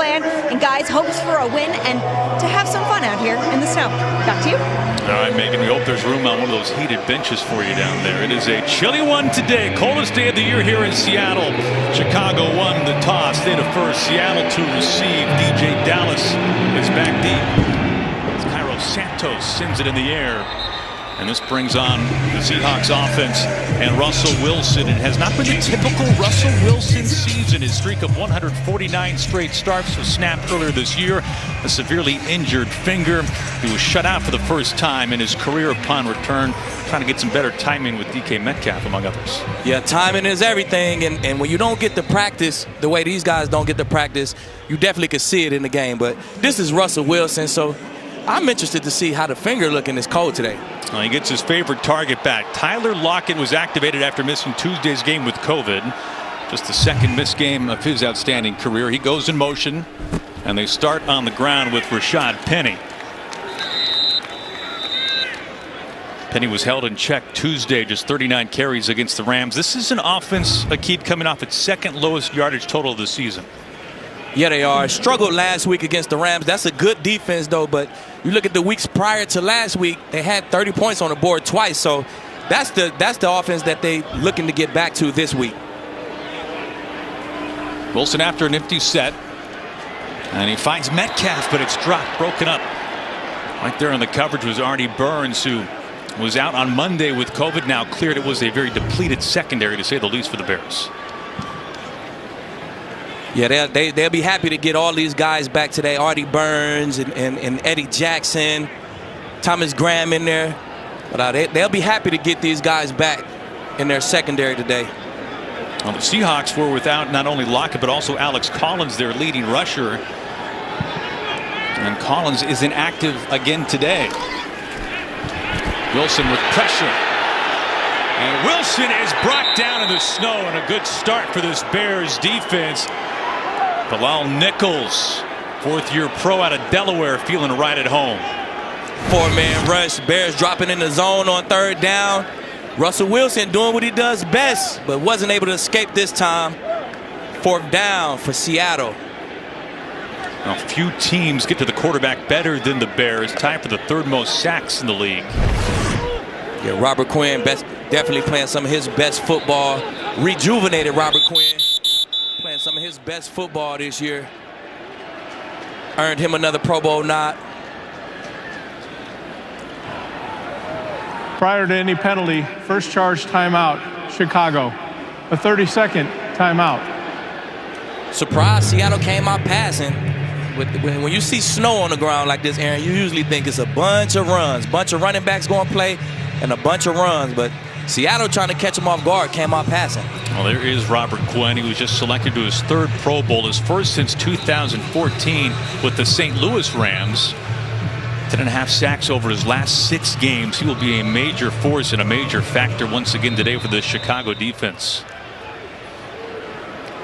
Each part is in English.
plan. And guys, hopes for a win and to have some fun out here in the snow. Back to you. All right, Megan, we hope there's room on one of those heated benches for you down there. It is a chilly one today. Coldest day of the year here in Seattle. Chicago won the toss. They to first. Seattle to receive. DJ Dallas is back deep. Cairo Santos sends it in the air. And this brings on the Seahawks offense and Russell Wilson. It has not been the typical Russell Wilson season. His streak of 149 straight starts was snapped earlier this year. A severely injured finger. He was shut out for the first time in his career upon return, trying to get some better timing with DK Metcalf, among others. Yeah, timing is everything. And when you don't get to practice the way these guys don't get to practice, you definitely could see it in the game. But this is Russell Wilson, so I'm interested to see how the finger look in this cold today. Well, he gets his favorite target back. Tyler Lockett was activated after missing Tuesday's game with COVID. Just the second missed game of his outstanding career. He goes in motion, and they start on the ground with Rashad Penny. Penny was held in check Tuesday, just 39 carries against the Rams. This is an offense, Akeem, coming off its second lowest yardage total of the season. Yeah, they are. Struggled last week against the Rams. That's a good defense, though. But you look at the weeks prior to last week, they had 30 points on the board twice. So that's the offense that they looking to get back to this week. Wilson after an empty set. And he finds Metcalf, but it's dropped, broken up. Right there in the coverage was Artie Burns, who was out on Monday with COVID, now cleared. It was a very depleted secondary, to say the least, for the Bears. Yeah, they'll be happy to get all these guys back today. Artie Burns and Eddie Jackson, Thomas Graham in there. But they'll be happy to get these guys back in their secondary today. Well, the Seahawks were without not only Lockett, but also Alex Collins, their leading rusher. And Collins is inactive again today. Wilson with pressure. And Wilson is brought down in the snow, and a good start for this Bears defense. Bilal Nichols, fourth-year pro out of Delaware, feeling right at home. Four-man rush. Bears dropping in the zone on third down. Russell Wilson doing what he does best, but wasn't able to escape this time. Fourth down for Seattle. Now, few teams get to the quarterback better than the Bears. Tied for the third most sacks in the league. Yeah, Robert Quinn definitely playing some of his best football. Rejuvenated Robert Quinn. Playing some of his best football this year. Earned him another Pro Bowl nod. Prior to any penalty, first charge timeout, Chicago. A 30-second timeout. Surprise, Seattle came out passing. When you see snow on the ground like this, Aaron, you usually think it's a bunch of runs. Bunch of running backs going to play and a bunch of runs. But Seattle trying to catch him off guard, came out passing. Well, there is Robert Quinn. He was just selected to his third Pro Bowl, his first since 2014 with the St. Louis Rams. 10.5 sacks over his last 6 games. He will be a major force and a major factor once again today for the Chicago defense.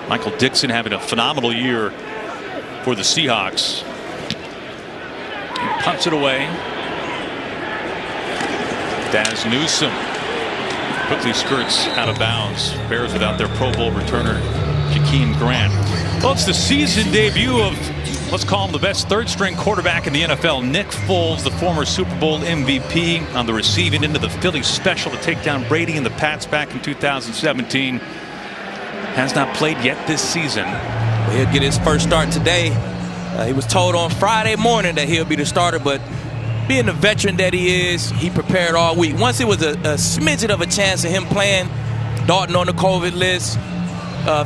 Michael Dixon having a phenomenal year for the Seahawks. He punts it away. Daz Newsome quickly skirts out of bounds. Bears without their Pro Bowl returner, Jakeem Grant. Well, it's the season debut of, let's call him the best third-string quarterback in the NFL, Nick Foles, the former Super Bowl MVP, on the receiving end of the Philly special to take down Brady and the Pats back in 2017. Has not played yet this season. Well, he'll get his first start today. He was told on Friday morning that he'll be the starter, but being the veteran that he is, he prepared all week. Once it was a smidgen of a chance of him playing, Dalton on the COVID list,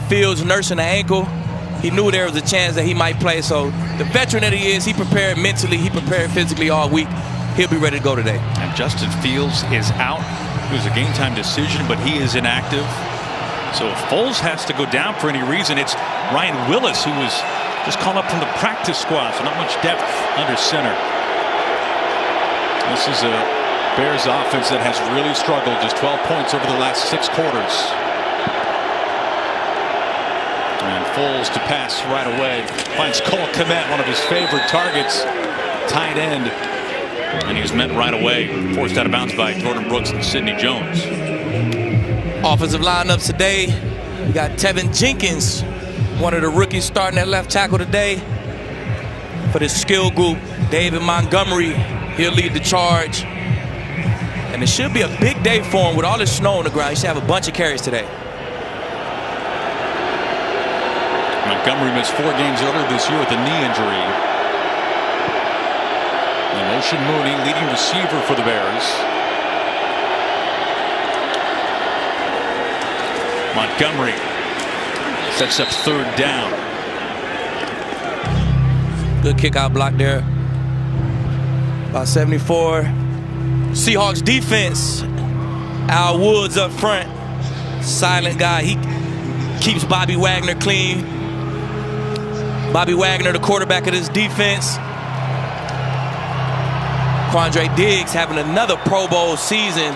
Fields nursing an ankle, he knew there was a chance that he might play. So the veteran that he is, he prepared mentally, he prepared physically all week. He'll be ready to go today. And Justin Fields is out. It was a game time decision, but he is inactive. So if Foles has to go down for any reason, it's Ryan Willis, who was just called up from the practice squad, so not much depth under center. This is a Bears offense that has really struggled, just 12 points over the last 6 quarters. And Foles to pass right away. Finds Cole Kmet, one of his favorite targets, tight end. And he was met right away. Forced out of bounds by Jordan Brooks and Sidney Jones. Offensive lineups today. We got Tevin Jenkins, one of the rookies starting at left tackle today. for this skill group. David Montgomery, he'll lead the charge. And it should be a big day for him with all this snow on the ground. He should have a bunch of carries today. Montgomery missed 4 games earlier this year with a knee injury. In motion, Mooney, leading receiver for the Bears. Montgomery sets up 3rd down. Good kick out block there. About 74. Seahawks defense. Al Woods up front. Silent guy. He keeps Bobby Wagner clean. Bobby Wagner, the quarterback of this defense. Quandre Diggs having another Pro Bowl season.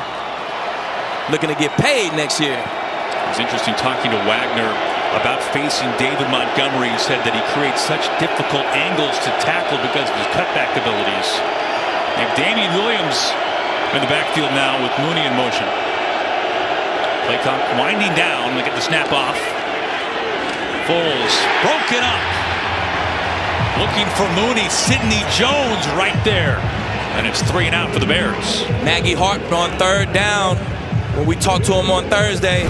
Looking to get paid next year. It was interesting talking to Wagner about facing David Montgomery. He said that he creates such difficult angles to tackle because of his cutback abilities. And Damian Williams in the backfield now with Mooney in motion. Play clock winding down. They get the snap off. Foles broken up. Looking for Mooney. Sidney Jones right there. And it's 3 and out for the Bears. Maggie Hart on 3rd down when we talked to him on Thursday.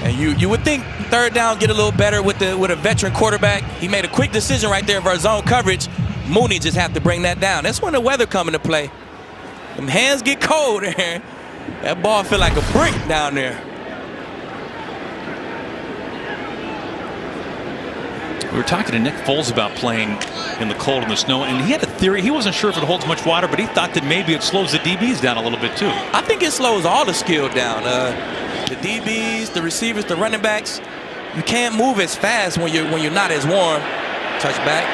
And you would think 3rd down get a little better with a veteran quarterback. He made a quick decision right there for our zone coverage. Mooney just have to bring that down. That's when the weather come into play. Them hands get cold there. That ball feel like a brick down there. We were talking to Nick Foles about playing in the cold and the snow, and he had a theory. He wasn't sure if it holds much water, but he thought that maybe it slows the DBs down a little bit too. I think it slows all the skill down. The DBs, the receivers, the running backs. You can't move as fast when you're not as warm. Touchback.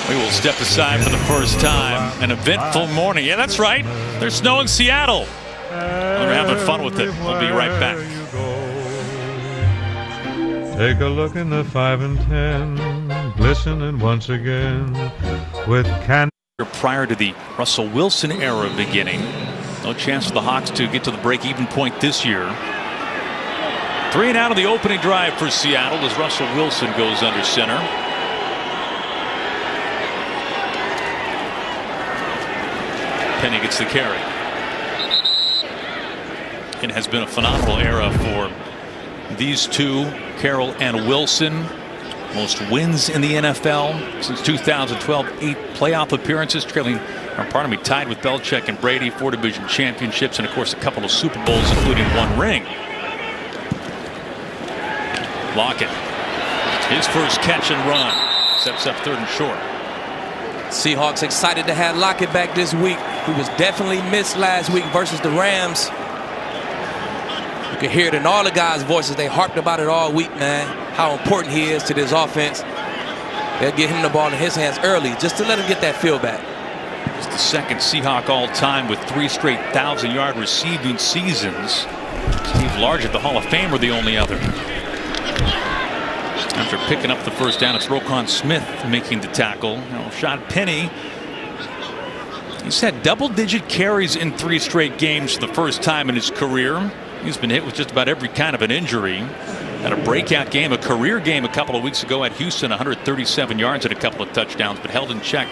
We will step aside for the first time. An eventful morning. Yeah, that's right. There's snow in Seattle. We're having fun with it. We'll be right back. Take a look in the 5 and 10, glistening once again with can. Prior to the Russell Wilson era beginning, no chance for the Hawks to get to the break-even point this year. 3 and out of the opening drive for Seattle as Russell Wilson goes under center. Penny gets the carry. It has been a phenomenal era for these two, Carroll and Wilson. Most wins in the NFL since 2012, 8 playoff appearances, tied with Belichick and Brady, 4 division championships, and of course a couple of Super Bowls, including 1 ring. Lockett, his first catch and run, steps up 3rd and short. Seahawks excited to have Lockett back this week. He was definitely missed last week versus the Rams. You can hear it in all the guys' voices. They harped about it all week, man. How important he is to this offense. They'll get him the ball in his hands early just to let him get that feel back. He's the 2nd Seahawk all-time with 3 straight 1,000-yard receiving seasons. Steve Largent, the Hall of Famer, the only other. After picking up the first down, it's Roquan Smith making the tackle. Rashad Penny. He's had double-digit carries in 3 straight games for the first time in his career. He's been hit with just about every kind of an injury. Had a breakout game, a career game a couple of weeks ago at Houston, 137 yards and a couple of touchdowns, but held in check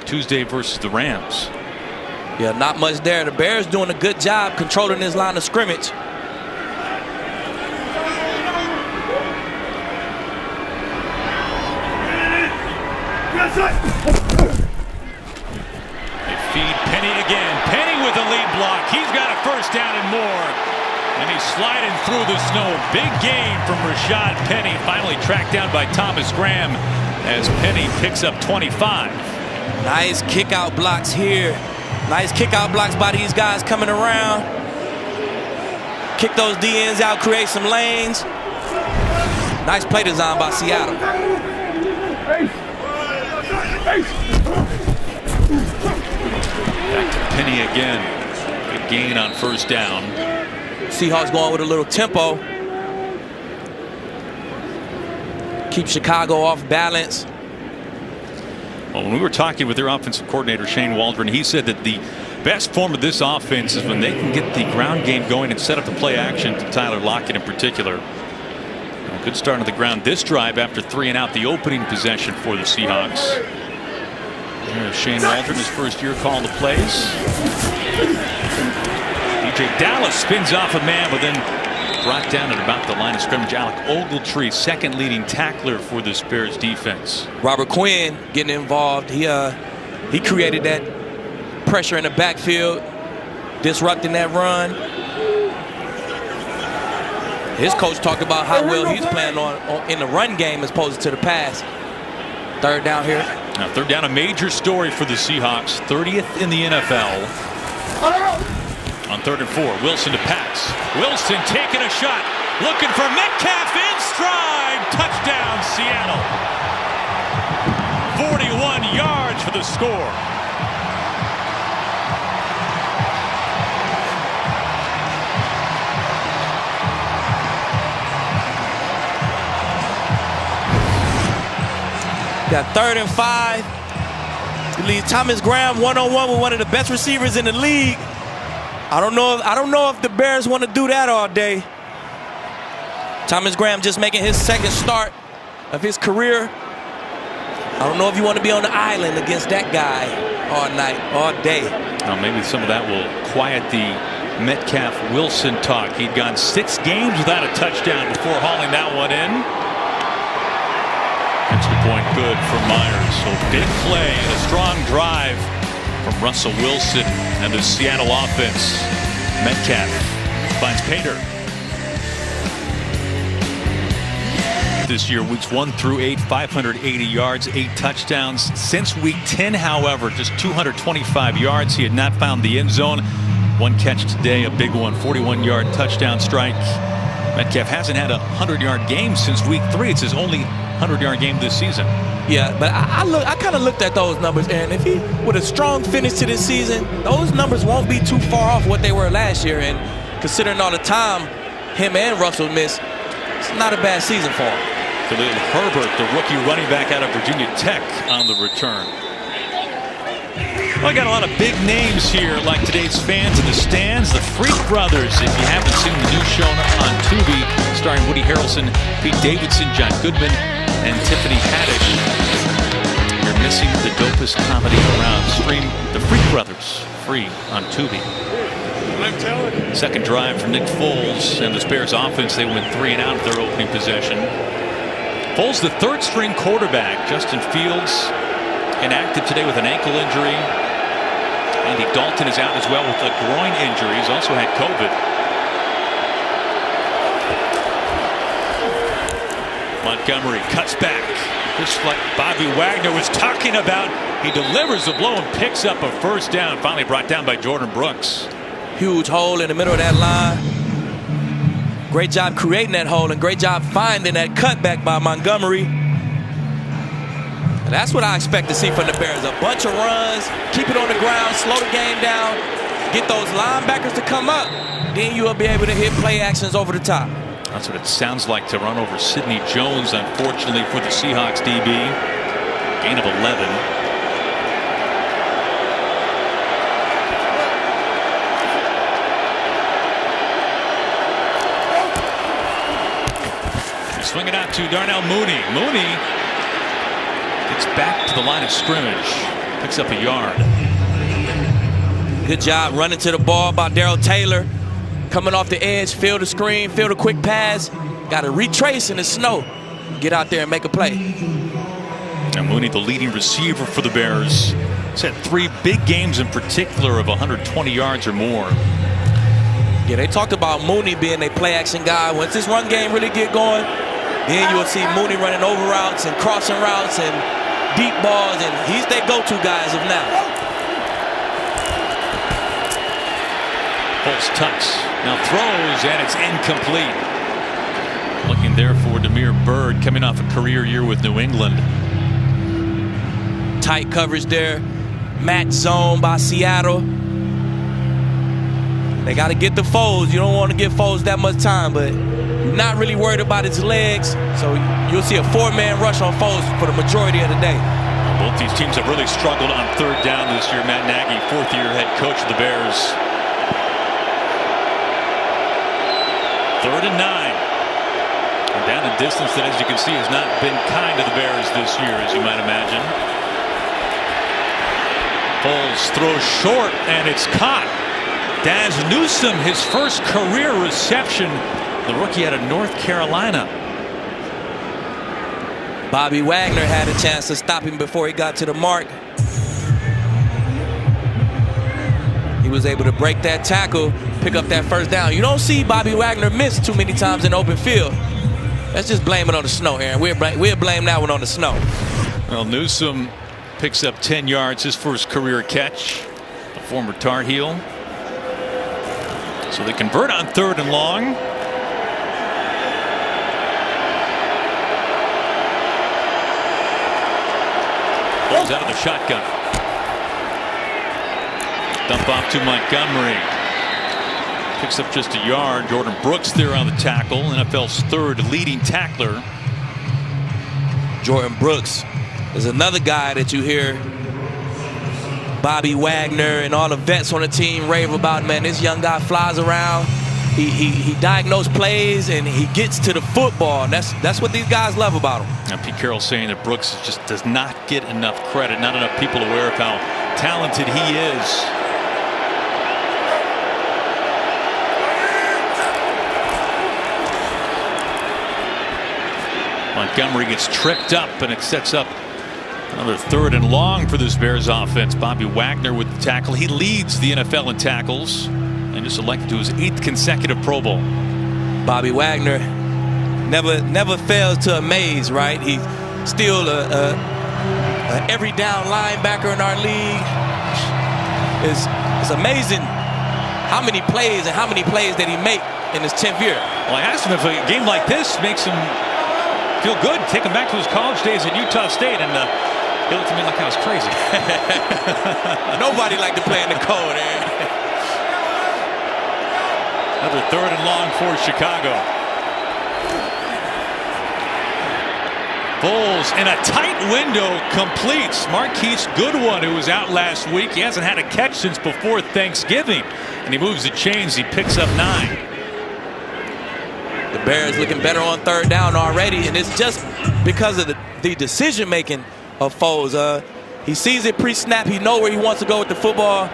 Tuesday versus the Rams. Yeah, not much there. The Bears doing a good job controlling this line of scrimmage. They feed Penny again. Penny with a lead block. He's got a first down and more. And he's sliding through the snow. Big gain from Rashad Penny. Finally tracked down by Thomas Graham as Penny picks up 25. Nice kick out blocks here. Nice kick out blocks by these guys coming around. Kick those DNs out, create some lanes. Nice play design by Seattle. Back to Penny again. Good gain on first down. Seahawks going with a little tempo. Keep Chicago off balance. Well, when we were talking with their offensive coordinator, Shane Waldron, he said that the best form of this offense is when they can get the ground game going and set up the play action to Tyler Lockett in particular. Good start on the ground this drive after 3 and out, the opening possession for the Seahawks. There's Shane Waldron, his first year calling the plays. DJ Dallas spins off a man, but then brought down at about the line of scrimmage. Alec Ogletree, second leading tackler for this Bears defense. Robert Quinn getting involved. He created that pressure in the backfield, disrupting that run. His coach talked about how well he's playing on in the run game as opposed to the pass. Third down here. Now third down, a major story for the Seahawks. 30th in the NFL. On 3rd and 4, Wilson to pass. Wilson taking a shot, looking for Metcalf in stride. Touchdown, Seattle. 41 yards for the score. Got 3rd and 5. He leads Thomas Graham one-on-one with one of the best receivers in the league. I don't know if the Bears want to do that all day. Thomas Graham just making his second start of his career. I don't know if you want to be on the island against that guy all night, all day. Well, maybe some of that will quiet the Metcalf-Wilson talk. He'd gone 6 games without a touchdown before hauling that one in. Extra point good for Myers. So big play and a strong drive from Russell Wilson and the Seattle offense. Metcalf finds Pater. This year, weeks 1 through 8, 580 yards, 8 touchdowns. Since week 10, however, just 225 yards. He had not found the end zone. 1 catch today, a big one, 41-yard touchdown strike. Metcalf hasn't had a 100-yard game since week 3. It's his only 100-yard game this season. Yeah, but I kind of looked at those numbers, and if he with a strong finish to this season, those numbers won't be too far off what they were last year. And considering all the time him and Russell missed, it's not a bad season for him. Khalil Herbert, the rookie running back out of Virginia Tech, on the return. Well, I got a lot of big names here, like today's fans in the stands. The Freak Brothers, if you haven't seen the new show on Tubi, starring Woody Harrelson, Pete Davidson, John Goodman, and Tiffany Haddish. You're missing the dopest comedy around. Stream The Freak Brothers, free on Tubi. I'm telling you. Second drive from Nick Foles and the Bears offense. They went 3 and out of their opening possession. Foles, the third-string quarterback. Justin Fields, inactive today with an ankle injury. Andy Dalton is out as well with a groin injury. He's also had COVID. Montgomery cuts back, just like Bobby Wagner was talking about. He delivers the blow and picks up a first down. Finally brought down by Jordan Brooks. Huge hole in the middle of that line. Great job creating that hole and great job finding that cutback by Montgomery. And that's what I expect to see from the Bears. A bunch of runs, keep it on the ground, slow the game down, get those linebackers to come up. Then you'll be able to hit play actions over the top. That's what it sounds like to run over Sidney Jones, unfortunately, for the Seahawks DB. Gain of 11. Swing it out to Darnell Mooney. Mooney gets back to the line of scrimmage. Picks up a yard. Good job running to the ball by Darrell Taylor. Coming off the edge, field the screen, field a quick pass. Got to retrace in the snow. Get out there and make a play. And Mooney, the leading receiver for the Bears. He's had 3 big games in particular of 120 yards or more. Yeah, they talked about Mooney being a play-action guy. Once this run game really get going, then you will see Mooney running over routes and crossing routes and deep balls, and he's their go-to guy as of now. Foles tucks, now throws, and it's incomplete. Looking there for Damiere Byrd, coming off a career year with New England. Tight coverage there. Match zone by Seattle. They got to get the Foles. You don't want to give Foles that much time, but you're not really worried about his legs. So you'll see a 4-man rush on Foles for the majority of the day. Both these teams have really struggled on third down this year. Matt Nagy, 4th-year head coach of the Bears. 3rd and 9. And down the distance that, as you can see, has not been kind to the Bears this year, as you might imagine. Foles throws short, and it's caught. Daz Newsome, his first career reception. The rookie out of North Carolina. Bobby Wagner had a chance to stop him before he got to the mark. He was able to break that tackle, pick up that first down. You don't see Bobby Wagner miss too many times in open field. Let's just blame it on the snow, Aaron. We'll blame that one on the snow. Well, Newsome picks up 10 yards, his first career catch. A former Tar Heel. So they convert on 3rd and long. Pulls out of the shotgun. Dump off to Montgomery. Picks up just a yard. Jordan Brooks there on the tackle. NFL's 3rd leading tackler. Jordan Brooks is another guy that you hear Bobby Wagner and all the vets on the team rave about. Man, this young guy flies around. He diagnoses plays and he gets to the football. And that's what these guys love about him. Now, Pete Carroll saying that Brooks just does not get enough credit. Not enough people aware of how talented he is. Montgomery gets tripped up, and it sets up another 3rd and long for this Bears offense. Bobby Wagner with the tackle. He leads the NFL in tackles and is elected to his 8th consecutive Pro Bowl. Bobby Wagner never fails to amaze, right? He's still a every down linebacker in our league. It's amazing how many plays that he make in his 10th year. Well, I asked him if a game like this makes him feel good. Take him back to his college days at Utah State, and he looked at me like I was crazy. Nobody liked to play in the cold, Aaron. Another 3rd and long for Chicago. Foles in a tight window completes Marquise Goodwin, who was out last week. He hasn't had a catch since before Thanksgiving, and he moves the chains. He picks up 9. The Bears looking better on 3rd down already, and it's just because of the decision making of Foles. He sees it pre-snap. He knows where he wants to go with the football,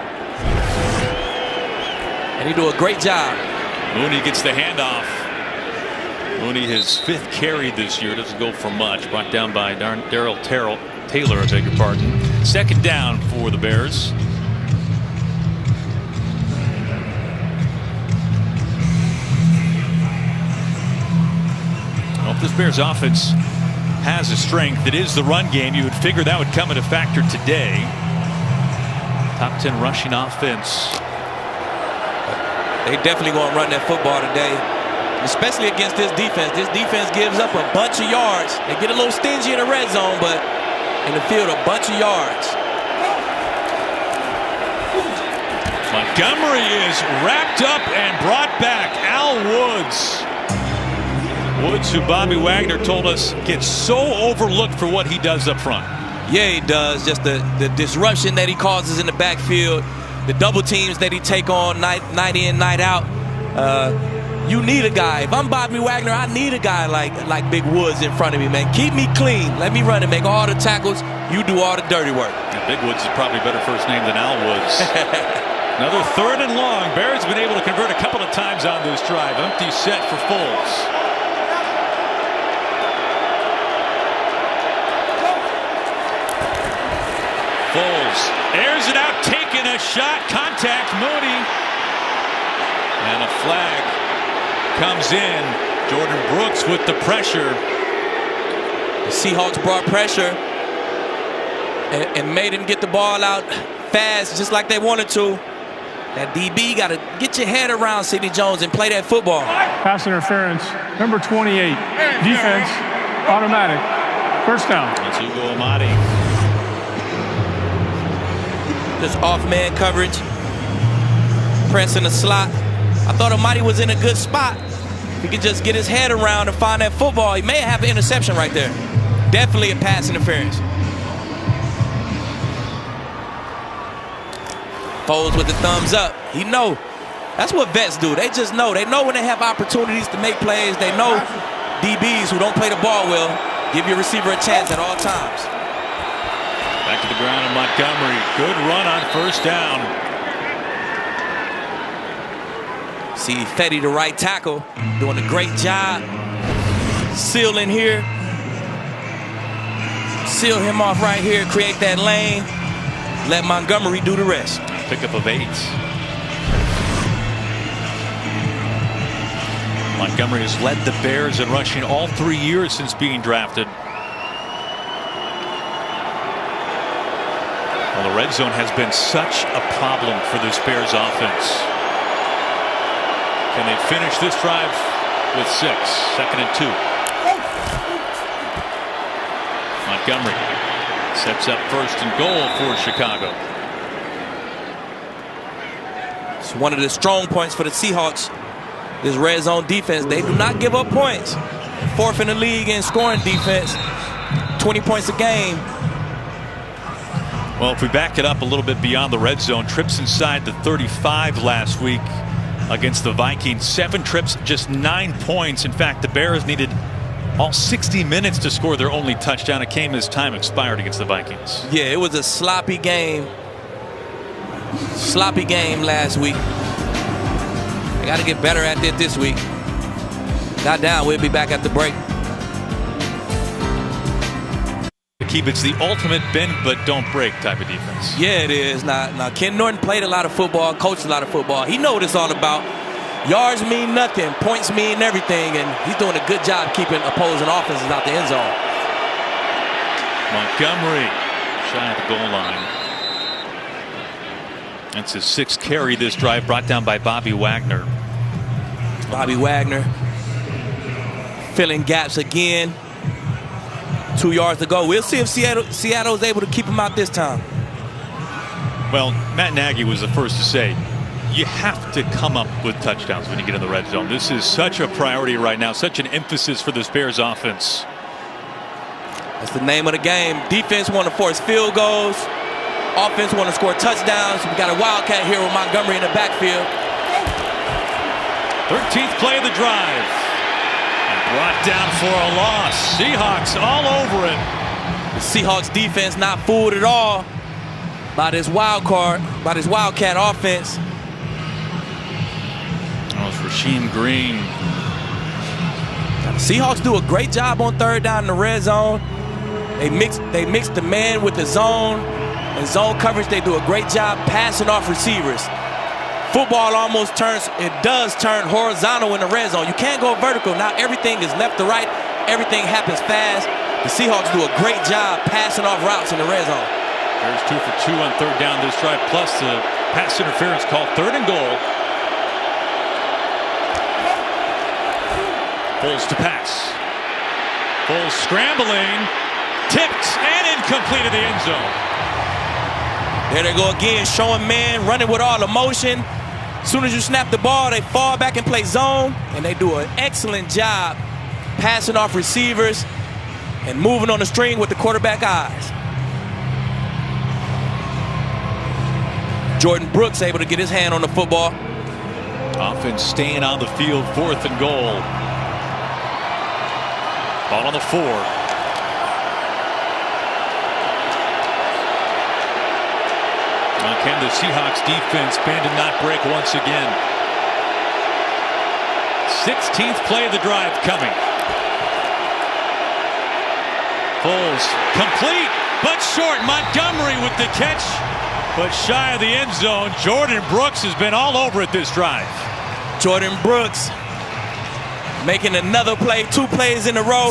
and he do a great job. Mooney gets the handoff. Mooney, his 5th carry this year, doesn't go for much. Brought down by Darrell Taylor, I beg your pardon. 2nd down for the Bears. Well, if this Bears offense has a strength, it is the run game. You would figure that would come into factor today. Top 10 rushing offense. They definitely going to run that football today, especially against this defense. This defense gives up a bunch of yards. They get a little stingy in the red zone, but in the field, a bunch of yards. Montgomery is wrapped up and brought back. Al Woods. Woods, who Bobby Wagner told us gets so overlooked for what he does up front. Yeah, he does. Just the disruption that he causes in the backfield, the double teams that he take on night in, night out. You need a guy. If I'm Bobby Wagner, I need a guy like Big Woods in front of me, man. Keep me clean. Let me run and make all the tackles. You do all the dirty work. Yeah, Big Woods is probably a better first name than Al Woods. Another 3rd and long. Bears have been able to convert a couple of times on this drive. Empty set for Foles. Foles airs it out, taking a shot. Contact Mooney. And a flag comes in. Jordan Brooks with the pressure. The Seahawks brought pressure and made him get the ball out fast, just like they wanted to. That DB got to get your head around Sidney Jones and play that football. Pass interference, number 28. Defense, automatic. 1st down. That's Hugo Amadi. Just off-man coverage. Press in the slot. I thought Amadi was in a good spot. He could just get his head around and find that football. He may have an interception right there. Definitely a pass interference. Foles with the thumbs up. He know. That's what vets do. They just know. They know when they have opportunities to make plays. They know DBs who don't play the ball well. Give your receiver a chance at all times. Back to the ground in Montgomery. Good run on first down. See Fetty, the right tackle, doing a great job. Sealing here. Seal him off right here. Create that lane. Let Montgomery do the rest. Pickup of 8. Montgomery has led the Bears in rushing all 3 years since being drafted. Well, the red zone has been such a problem for this Bears offense. Can they finish this drive with 6? 2nd and 2. Montgomery sets up 1st and goal for Chicago. It's one of the strong points for the Seahawks. This red zone defense, they do not give up points. 4th in the league in scoring defense. 20 points a game. Well, if we back it up a little bit beyond the red zone, trips inside the 35 last week against the Vikings. 7 trips, just 9 points. In fact, the Bears needed all 60 minutes to score their only touchdown. It came as time expired against the Vikings. Yeah, it was a sloppy game. Sloppy game last week. I got to get better at it this week. Got down. We'll be back at the break. It's the ultimate bend but don't break type of defense. Yeah, it is. Now, Ken Norton played a lot of football, coached a lot of football. He knows what it's all about. Yards mean nothing. Points mean everything. And he's doing a good job keeping opposing offenses out the end zone. Montgomery shy of the goal line. That's his 6th carry this drive, brought down by Bobby Wagner. Bobby Wagner filling gaps again. 2 yards to go. We'll see if Seattle is able to keep him out this time. Well, Matt Nagy was the first to say, you have to come up with touchdowns when you get in the red zone. This is such a priority right now, such an emphasis for this Bears offense. That's the name of the game. Defense want to force field goals. Offense want to score touchdowns. We got a wildcat here with Montgomery in the backfield. 13th play of the drive. And brought down for a loss. Seahawks all over it. The Seahawks defense not fooled at all by this wildcat offense. Oh, it's Rasheem Green. The Seahawks do a great job on 3rd down in the red zone. They mix the man with the zone. In zone coverage, they do a great job passing off receivers. Football almost does turn horizontal in the red zone. You can't go vertical. Now everything is left to right. Everything happens fast. The Seahawks do a great job passing off routes in the red zone. There's 2 for 2 on 3rd down this drive, plus the pass interference called 3rd and goal. Foles to pass. Foles scrambling, tipped and incomplete in the end zone. There they go again, showing man, running with all emotion. As soon as you snap the ball, they fall back and play zone, and they do an excellent job passing off receivers and moving on the string with the quarterback eyes. Jordan Brooks able to get his hand on the football. Offense staying on the field, 4th and goal. Ball on the 4. Can the Seahawks defense bend and not break once again? 16th play of the drive coming. Foles complete, but short. Montgomery with the catch, but shy of the end zone. Jordan Brooks has been all over it this drive. Jordan Brooks making another play, 2 plays in a row.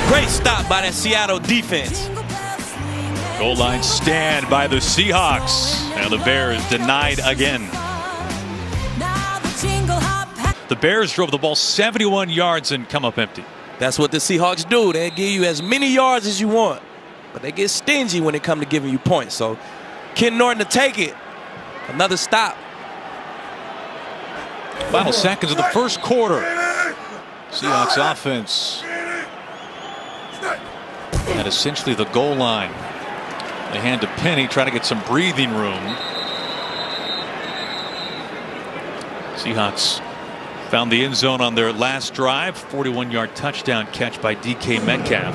Great stop by that Seattle defense. Goal line stand by the Seahawks. Now the Bears denied again. The Bears drove the ball 71 yards and come up empty. That's what the Seahawks do. They give you as many yards as you want, but they get stingy when it comes to giving you points. So Ken Norton to take it. Another stop. Final seconds of the first quarter. Seahawks offense at essentially the goal line. They hand to Penny, trying to get some breathing room. Seahawks Found the end zone on their last drive. 41-yard touchdown catch by DK Metcalf.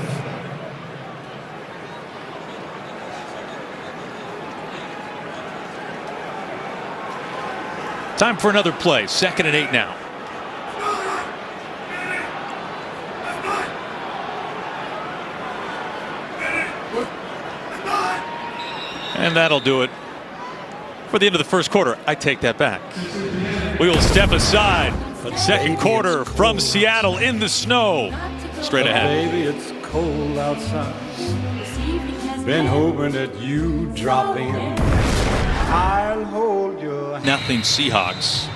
Time for another play. 2nd and 8 now. And that'll do it for the end of the first quarter. I take that back. We will step aside. But second quarter from Seattle in the snow. Straight ahead. Baby, it's cold outside. Been hoping that you drop in. I'll hold your hand. Nothing Seahawks.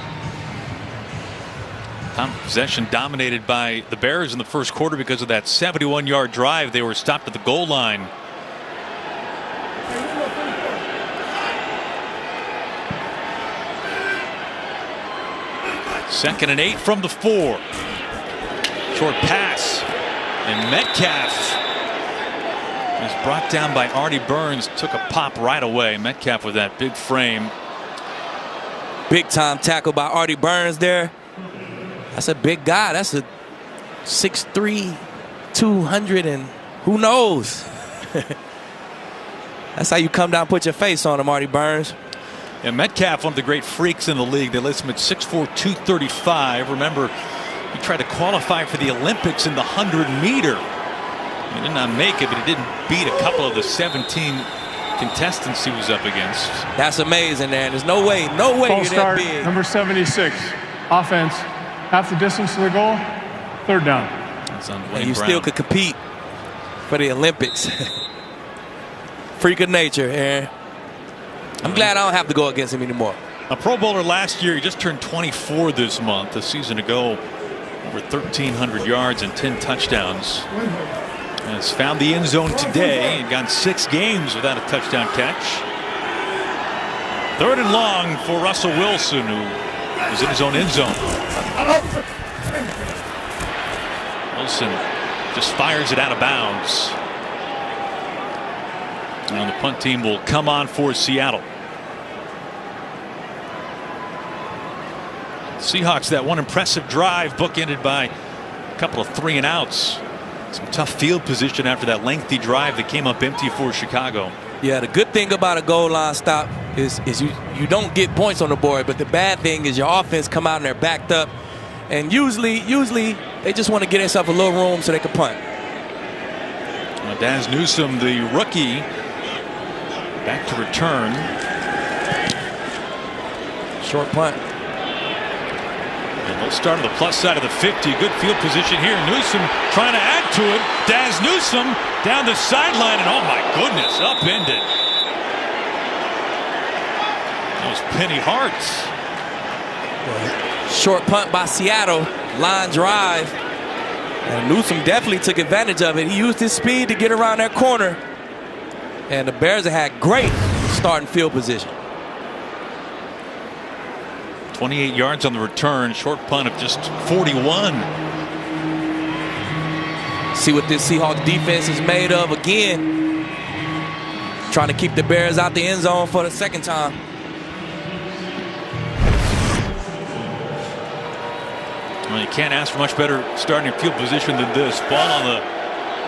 Time of possession dominated by the Bears in the first quarter because of that 71-yard drive. They were stopped at the goal line. Second and 8 from the 4. Short pass. And Metcalf is brought down by Artie Burns. Took a pop right away. Metcalf with that big frame. Big time tackle by Artie Burns there. That's a big guy. That's a 6'3", 200 and who knows. That's how you come down and put your face on him, Artie Burns. And Metcalf, one of the great freaks in the league. They list him at 6'4", 235. Remember, he tried to qualify for the Olympics in the 100-meter. He did not make it, but he didn't beat a couple of the 17 contestants he was up against. That's amazing, man. There's no way you're that big. Number 76, offense, half the distance to the goal, 3rd down. That's on And you Brown. still could compete for the Olympics. Freak of nature, Aaron. I'm glad I don't have to go against him anymore. A Pro Bowler last year. He just turned 24 this month. A season ago, over 1,300 yards and 10 touchdowns. And has found the end zone today and gone 6 games without a touchdown catch. 3rd and long for Russell Wilson, who is in his own end zone. Wilson just fires it out of bounds. And the punt team will come on for Seattle. Seahawks, that one impressive drive bookended by a couple of 3-and-outs. Some tough field position after that lengthy drive that came up empty for Chicago. Yeah, the good thing about a goal line stop is you don't get points on the board, but the bad thing is your offense come out and they're backed up, and usually they just want to get themselves a little room so they can punt. Daz Newsome, the rookie, back to return. Short punt. And they'll start on the plus side of the 50. Good field position here. Newsome trying to add to it. Daz Newsome down the sideline, and oh my goodness, upended. That was Penny Hart's. Short punt by Seattle. Line drive. And Newsome definitely took advantage of it. He used his speed to get around that corner. And the Bears have had great starting field position. 28 yards on the return. Short punt of just 41. See what this Seahawks defense is made of again. Trying to keep the Bears out the end zone for the 2nd time. Well, you can't ask for much better starting field position than this. Ball on the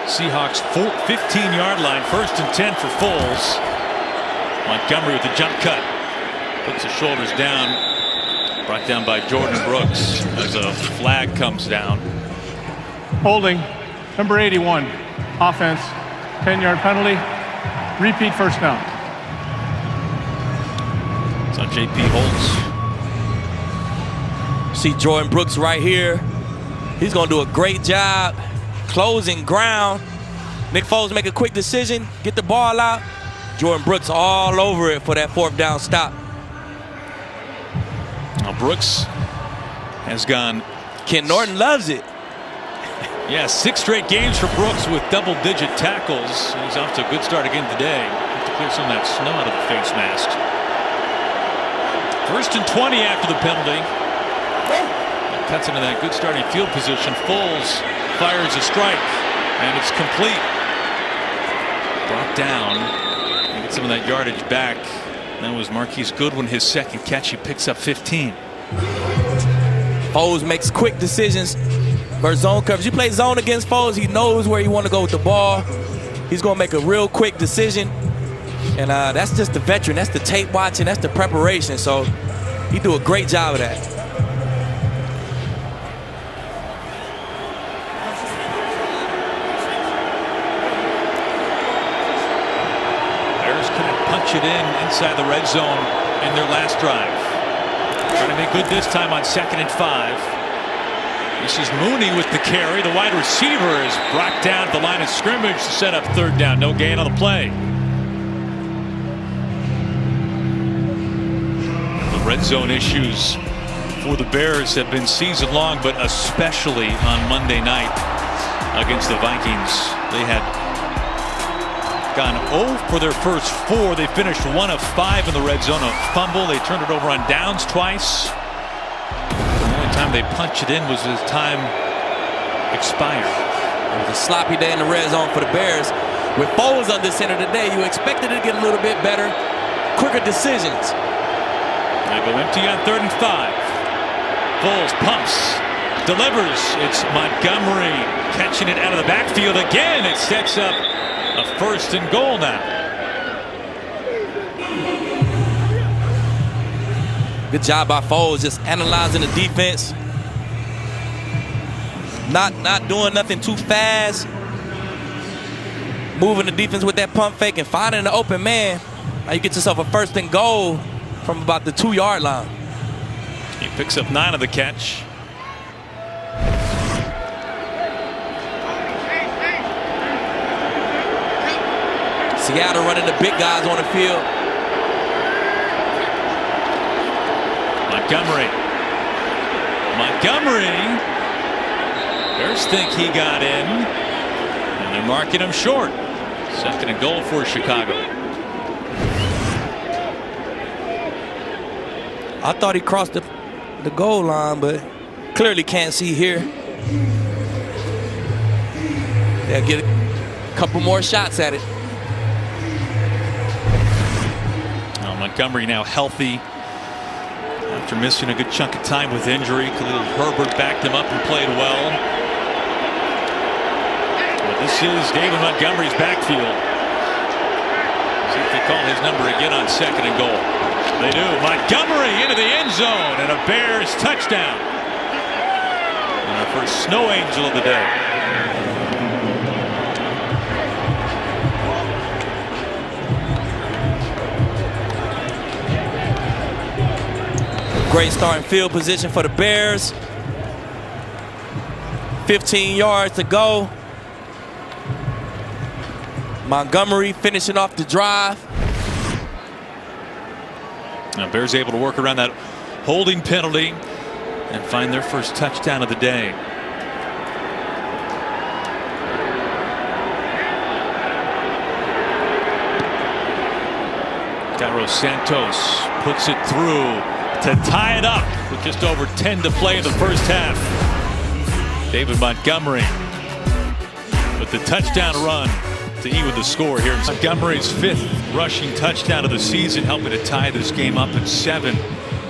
Seahawks 15-yard line. 1st and 10 for Foles. Montgomery with the jump cut. Puts the shoulders down. Brought down by Jordan Brooks as a flag comes down. Holding, number 81, offense, 10-yard penalty, repeat 1st down. It's on J.P. Holtz. See Jordan Brooks right here. He's going to do a great job closing ground. Nick Foles make a quick decision, get the ball out. Jordan Brooks all over it for that 4th down stop. Now Brooks has gone. Ken Norton loves it. Yeah, 6 straight games for Brooks with double-digit tackles. He's off to a good start again today. Have to clear some of that snow out of the face mask. 1st and 20 after the penalty. Cuts into that good starting field position. Foles fires a strike, and it's complete. Brought down. And get some of that yardage back. That was Marquise Goodwin, his 2nd catch. He picks up 15. Foles makes quick decisions versus zone coverage. You play zone against Foles, he knows where you want to go with the ball. He's going to make a real quick decision. And that's just the veteran. That's the tape watching. That's the preparation. So he do a great job of that. Bears couldn't punch it in inside the red zone in their last drive. Trying to make good this time on 2nd and 5. This is Mooney with the carry. The wide receiver is brought down at the line of scrimmage to set up 3rd down. No gain on the play. The red zone issues for the Bears have been season long, but especially on Monday night against the Vikings. They had gone 0 for their first 4. They finished 1 of 5 in the red zone. A fumble. They turned it over on downs twice. Time they punched it in was as time expired. It was a sloppy day in the red zone for the Bears. With Foles under center today, you expected it to get a little bit better, quicker decisions. They go empty on 3rd and 5. Foles pumps, delivers. It's Montgomery catching it out of the backfield again. It sets up a 1st and goal now. Good job by Foles, just analyzing the defense. Not doing nothing too fast. Moving the defense with that pump fake and finding the open man. Now you get yourself a 1st and goal from about the 2-yard line. He picks up 9 of the catch. Seattle running the big guys on the field. Montgomery. Bears think he got in, and they're marking him short. 2nd and goal for Chicago. I thought he crossed the goal line, but clearly can't see here. They'll get a couple more shots at it. Montgomery now healthy after missing a good chunk of time with injury. Khalil Herbert backed him up and played well. Well, this is David Montgomery's backfield. See if they call his number again on 2nd and goal. They do. Montgomery into the end zone and a Bears touchdown. And our first snow angel of the day. Great starting field position for the Bears. 15 yards to go. Montgomery finishing off the drive. Now Bears able to work around that holding penalty and find their first touchdown of the day. Carlos Santos puts it through to tie it up with just over 10 to play in the first half. David Montgomery with the touchdown run to even the score here. Montgomery's 5th rushing touchdown of the season, helping to tie this game up at 7.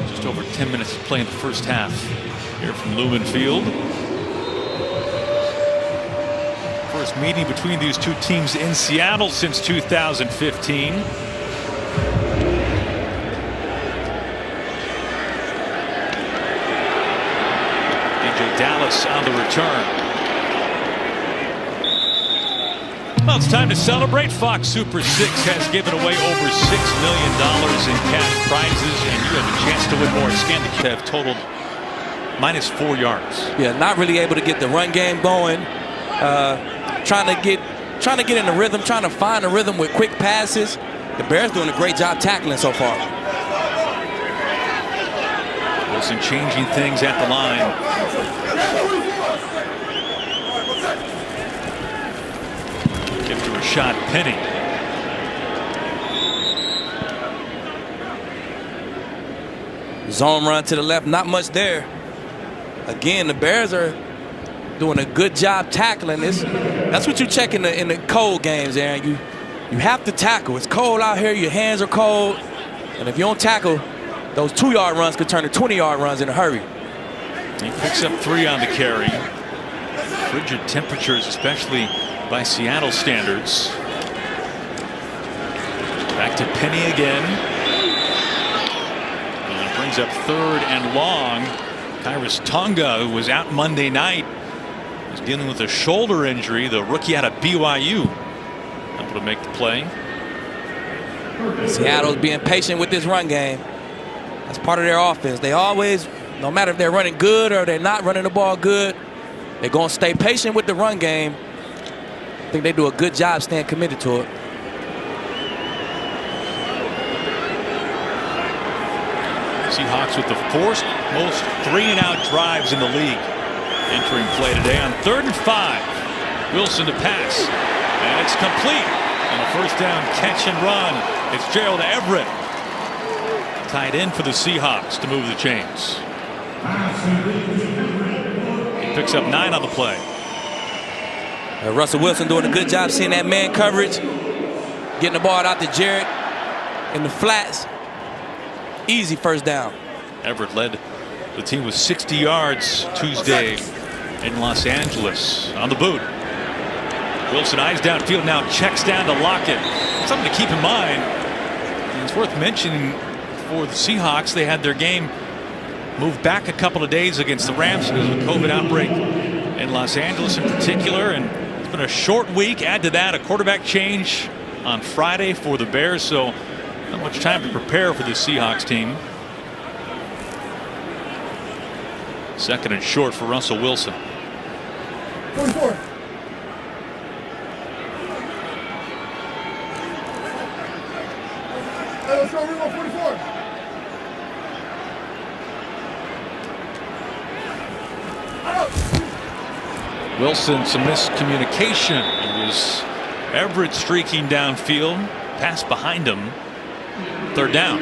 Just over 10 minutes to play in the first half here from Lumen Field. First meeting between these two teams in Seattle since 2015. Dallas on the return. Well, it's time to celebrate. Fox Super 6 has given away over $6 million in cash prizes, and you have a chance to win more. Scan the have totaled -4 yards. Yeah, not really able to get the run game going. Trying to get in the rhythm, trying to find a rhythm with quick passes. The Bears doing a great job tackling so far. Wilson changing things at the line. Give to Rashad Penny. Zone run to the left, not much there. Again, the Bears are doing a good job tackling this. That's what you check in the cold games, Aaron. You have to tackle. It's cold out here. Your hands are cold, and if you don't tackle, those 2-yard runs could turn to 20-yard runs in a hurry. He picks up 3 on the carry. Frigid temperatures, especially by Seattle standards. Back to Penny again. And brings up 3rd and long. Kyrus Tonga, who was out Monday night, is dealing with a shoulder injury. The rookie out of BYU able to make the play. Seattle's being patient with this run game. That's part of their offense. They always, no matter if they're running good or they're not running the ball good, they're going to stay patient with the run game. I think they do a good job staying committed to it. Seahawks with the 4th most 3-and-out drives in the league entering play today on 3rd and 5. Wilson to pass, and it's complete. And a 1st down catch and run. It's Gerald Everett, tied in for the Seahawks to move the chains. He picks up 9 on the play. Russell Wilson doing a good job seeing that man coverage, getting the ball out to Jarrett in the flats. Easy 1st down. Everett led the team with 60 yards Tuesday in Los Angeles on the boot. Wilson eyes downfield now, checks down to Lockett. Something to keep in mind. It's worth mentioning for the Seahawks, they had their game moved back a couple of days against the Rams because of the COVID outbreak in Los Angeles in particular. And it's been a short week. Add to that a quarterback change on Friday for the Bears. So not much time to prepare for the Seahawks team. 2nd and short for Russell Wilson. 44. Hey, let's go, reload 44. Wilson, some miscommunication. It was Everett streaking downfield. Pass behind him. 3rd down.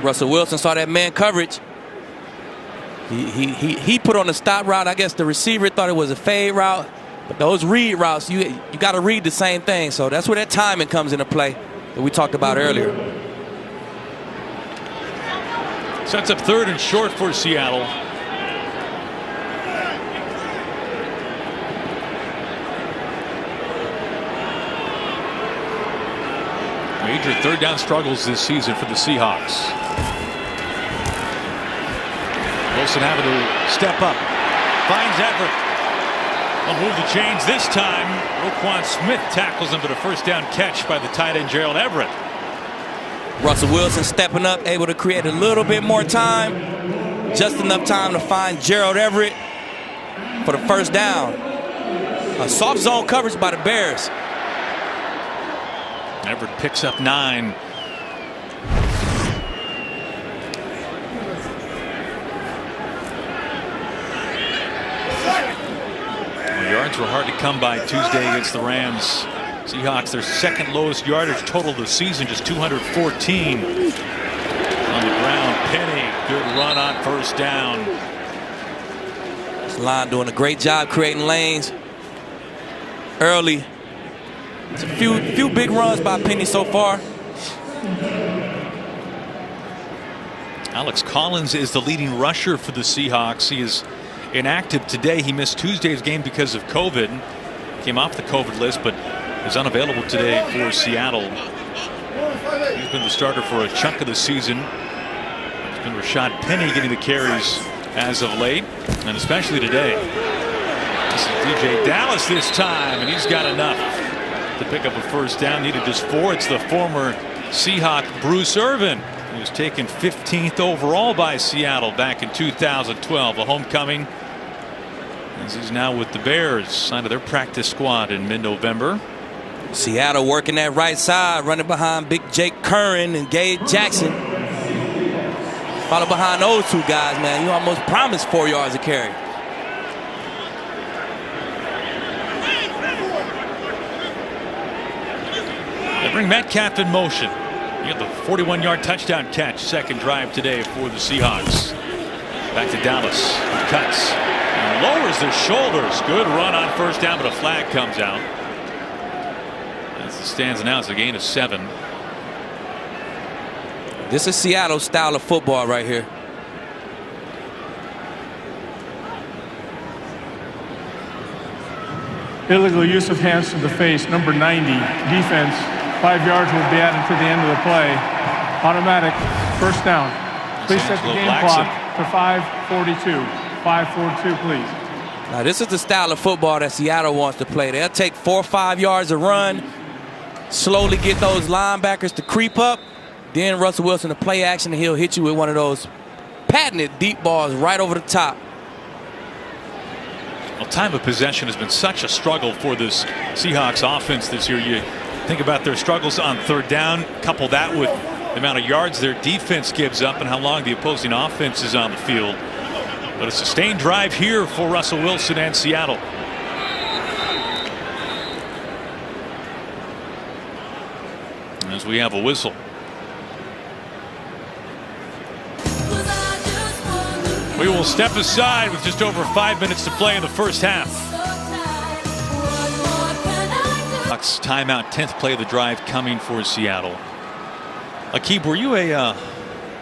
Russell Wilson saw that man coverage. He put on the stop route. I guess the receiver thought it was a fade route, but those read routes, you got to read the same thing. So that's where that timing comes into play that we talked about earlier. Sets up 3rd and short for Seattle. Major 3rd down struggles this season for the Seahawks. Wilson having to step up. Finds Everett. Will move the chains this time. Roquan Smith tackles him, but a 1st down catch by the tight end Gerald Everett. Russell Wilson stepping up, able to create a little bit more time. Just enough time to find Gerald Everett for the 1st down. A soft zone coverage by the Bears. Everett picks up 9. Yards were hard to come by Tuesday against the Rams. Seahawks, their 2nd lowest yardage total of the season, just 214. On the ground, Penny, good run on 1st down. This line doing a great job creating lanes early. It's a few big runs by Penny so far. Alex Collins is the leading rusher for the Seahawks. He is inactive today. He missed Tuesday's game because of COVID. Came off the COVID list, but is unavailable today for Seattle. He's been the starter for a chunk of the season. It's been Rashad Penny getting the carries as of late, and especially today. This is DJ Dallas this time, and he's got enough to pick up a 1st down. Needed just 4. It's the former Seahawk Bruce Irvin, who was taken 15th overall by Seattle back in 2012. A homecoming, as he's now with the Bears, signed to their practice squad in mid-November. Seattle working that right side, running behind Big Jake Curran and Gabe Jackson. Follow behind those 2 guys, man. You almost promised 4 yards a carry. They bring Metcalf in motion. You got the 41-yard touchdown catch, 2nd drive today for the Seahawks. Back to Dallas. Cuts. And lowers their shoulders. Good run on 1st down, but a flag comes out. As it stands now, it's a gain of 7. This is Seattle's style of football right here. Illegal use of hands to the face, number 90. Defense, 5 yards will be added to the end of the play. Automatic, first down. Please set the game clock to 5:42. 5:42, please. Now, this is the style of football that Seattle wants to play. They'll take 4 or 5 yards to run, slowly get those linebackers to creep up, then Russell Wilson to play action, and he'll hit you with one of those patented deep balls right over the top. Well, time of possession has been such a struggle for this Seahawks offense this year. You think about their struggles on third down, couple that with the amount of yards their defense gives up and how long the opposing offense is on the field. But a sustained drive here for Russell Wilson and Seattle. As we have a whistle. We will step aside with just over 5 minutes to play in the first half. Timeout, 10th play of the drive coming for Seattle. Akib, were you a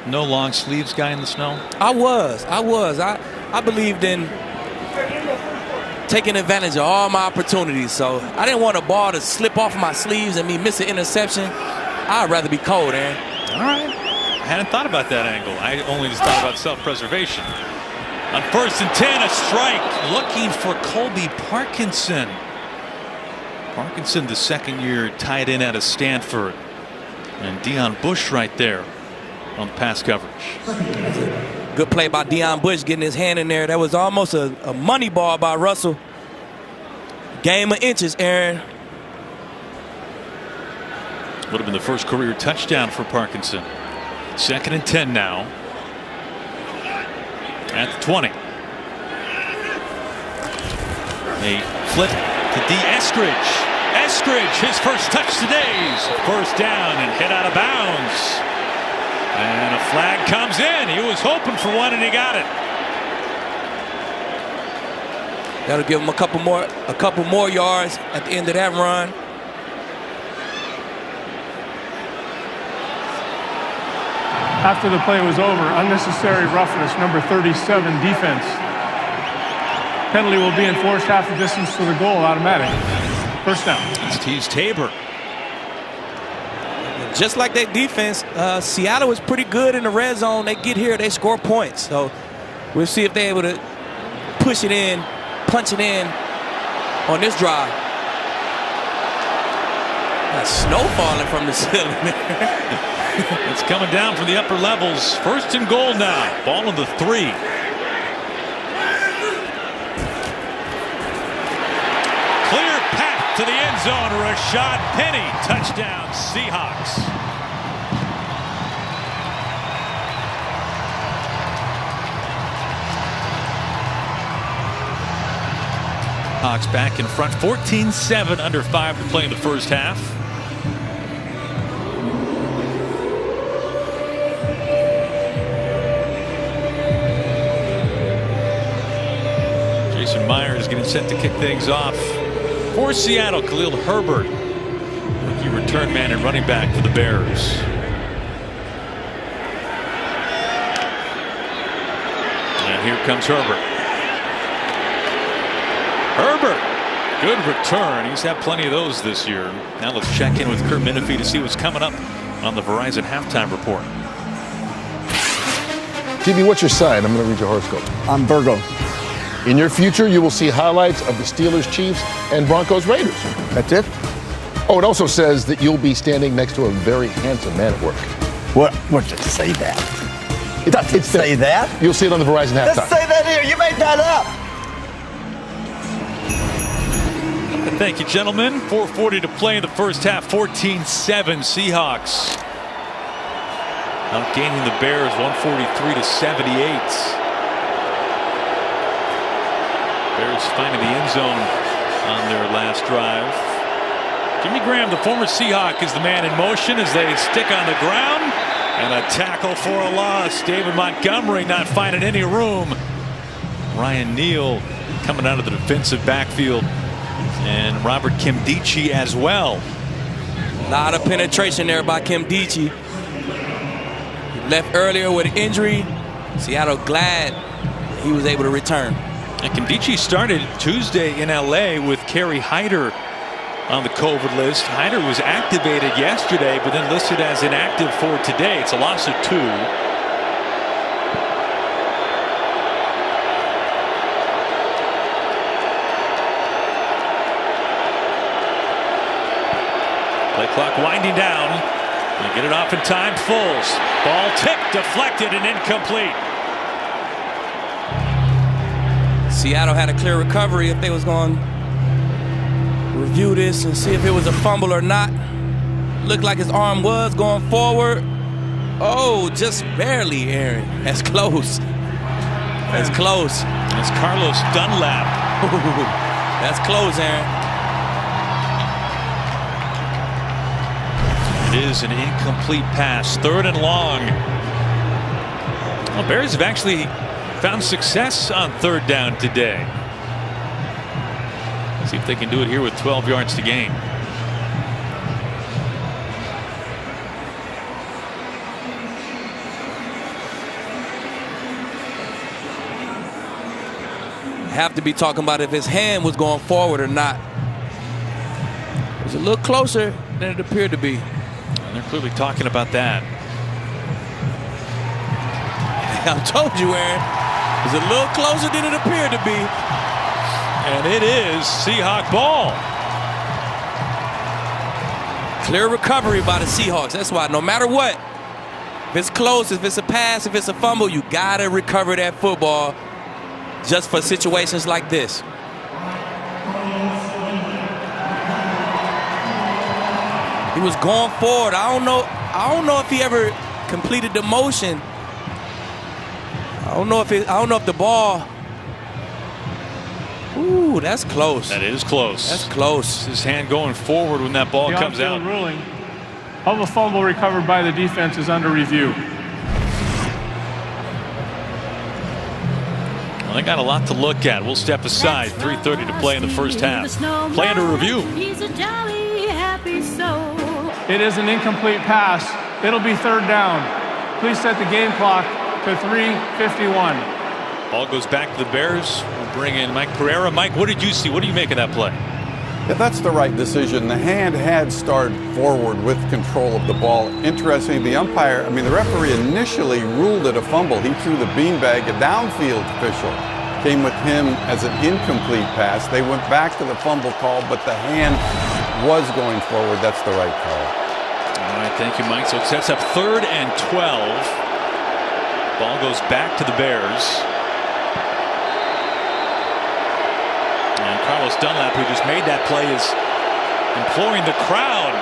no long sleeves guy in the snow? I was. I believed in taking advantage of all my opportunities. So I didn't want a ball to slip off my sleeves and me miss an interception. I'd rather be cold, Aaron. All right. I hadn't thought about that angle. I only just thought about self-preservation. On 1st and 10, a strike looking for Colby Parkinson. Parkinson, the second-year tight end out of Stanford. And Deion Bush right there on the pass coverage. Good play by Deion Bush getting his hand in there. That was almost a money ball by Russell. Game of inches, Aaron. Would have been the first career touchdown for Parkinson. 2nd and 10 now. At the 20. A flip to D. Eskridge. Eskridge, his first touch today. First down and hit out of bounds. And a flag comes in. He was hoping for one and he got it. That'll give him a couple more yards at the end of that run. After the play was over, unnecessary roughness, number 37, defense. Penalty will be enforced half the distance to the goal, automatic. First down. It's Tease Tabor. Just like that defense, Seattle was pretty good in the red zone. They get here, they score points. So we'll see if they're able to push it in, punch it in on this drive. Snow falling from the ceiling. It's coming down from the upper levels. 1st and goal now. Ball in the 3. Clear path to the end zone. Rashad Penny. Touchdown Seahawks. Hawks back in front. 14-7, under 5 to play in the first half. Myers getting set to kick things off for Seattle. Khalil Herbert, rookie return man and running back for the Bears. And here comes Herbert. Herbert, good return. He's had plenty of those this year. Now let's check in with Kurt Menefee to see what's coming up on the Verizon halftime report. TV, what's your sign? I'm going to read your horoscope. I'm Virgo. In your future, you will see highlights of the Steelers, Chiefs, and Broncos, Raiders. That's it? Oh, it also says that you'll be standing next to a very handsome man at work. What does it say that? It doesn't say that. You'll see it on the Verizon halftime. Let's say that here. You made that up. Thank you, gentlemen. 4:40 to play in the first half. 14-7 Seahawks. Outgaining the Bears 143-78. Bears finding the end zone on their last drive. Jimmy Graham, the former Seahawk, is the man in motion as they stick on the ground. And a tackle for a loss. David Montgomery not finding any room. Ryan Neal coming out of the defensive backfield. And Robert Kimdichie as well. A lot of penetration there by Kimdichie. He left earlier with an injury. Seattle glad he was able to return. And Kondichi started Tuesday in LA with Kerry Hyder on the COVID list. Hyder was activated yesterday, but then listed as inactive for today. It's a loss of 2. Play clock winding down. They get it off in time. Foles. Ball tipped, deflected, and incomplete. Seattle had a clear recovery if they was going to review this and see if it was a fumble or not. Looked like his arm was going forward. Oh, just barely, Aaron. That's close. That's close. That's Carlos Dunlap. That's close, Aaron. It is an incomplete pass. 3rd and long. Well, Bears have actually found success on 3rd down today. See if they can do it here with 12 yards to gain. Have to be talking about if his hand was going forward or not. It was a little closer than it appeared to be. And they're clearly talking about that. I told you, Aaron. It was a little closer than it appeared to be. And it is Seahawk ball. Clear recovery by the Seahawks. That's why no matter what, if it's close, if it's a pass, if it's a fumble, you got to recover that football just for situations like this. He was going forward. I don't know if he ever completed the motion. I don't know if the ball. Ooh, that's close. That is close. That's close. His hand going forward when that ball comes out. The ruling of a fumble recovered by the defense is under review. Well, they got a lot to look at. We'll step aside. 3:30 to play in the first half. Play under review. It is an incomplete pass. It'll be 3rd down. Please set the game clock to 3:51. Ball goes back to the Bears. We'll bring in Mike Pereira. Mike, what did you see? What do you make of that play? Yeah, that's the right decision. The hand had started forward with control of the ball. Interesting, the referee initially ruled it a fumble. He threw the beanbag. A downfield official came with him as an incomplete pass. They went back to the fumble call, but the hand was going forward. That's the right call. All right, thank you, Mike. So it sets up 3rd and 12. Ball goes back to the Bears. And Carlos Dunlap, who just made that play, is imploring the crowd.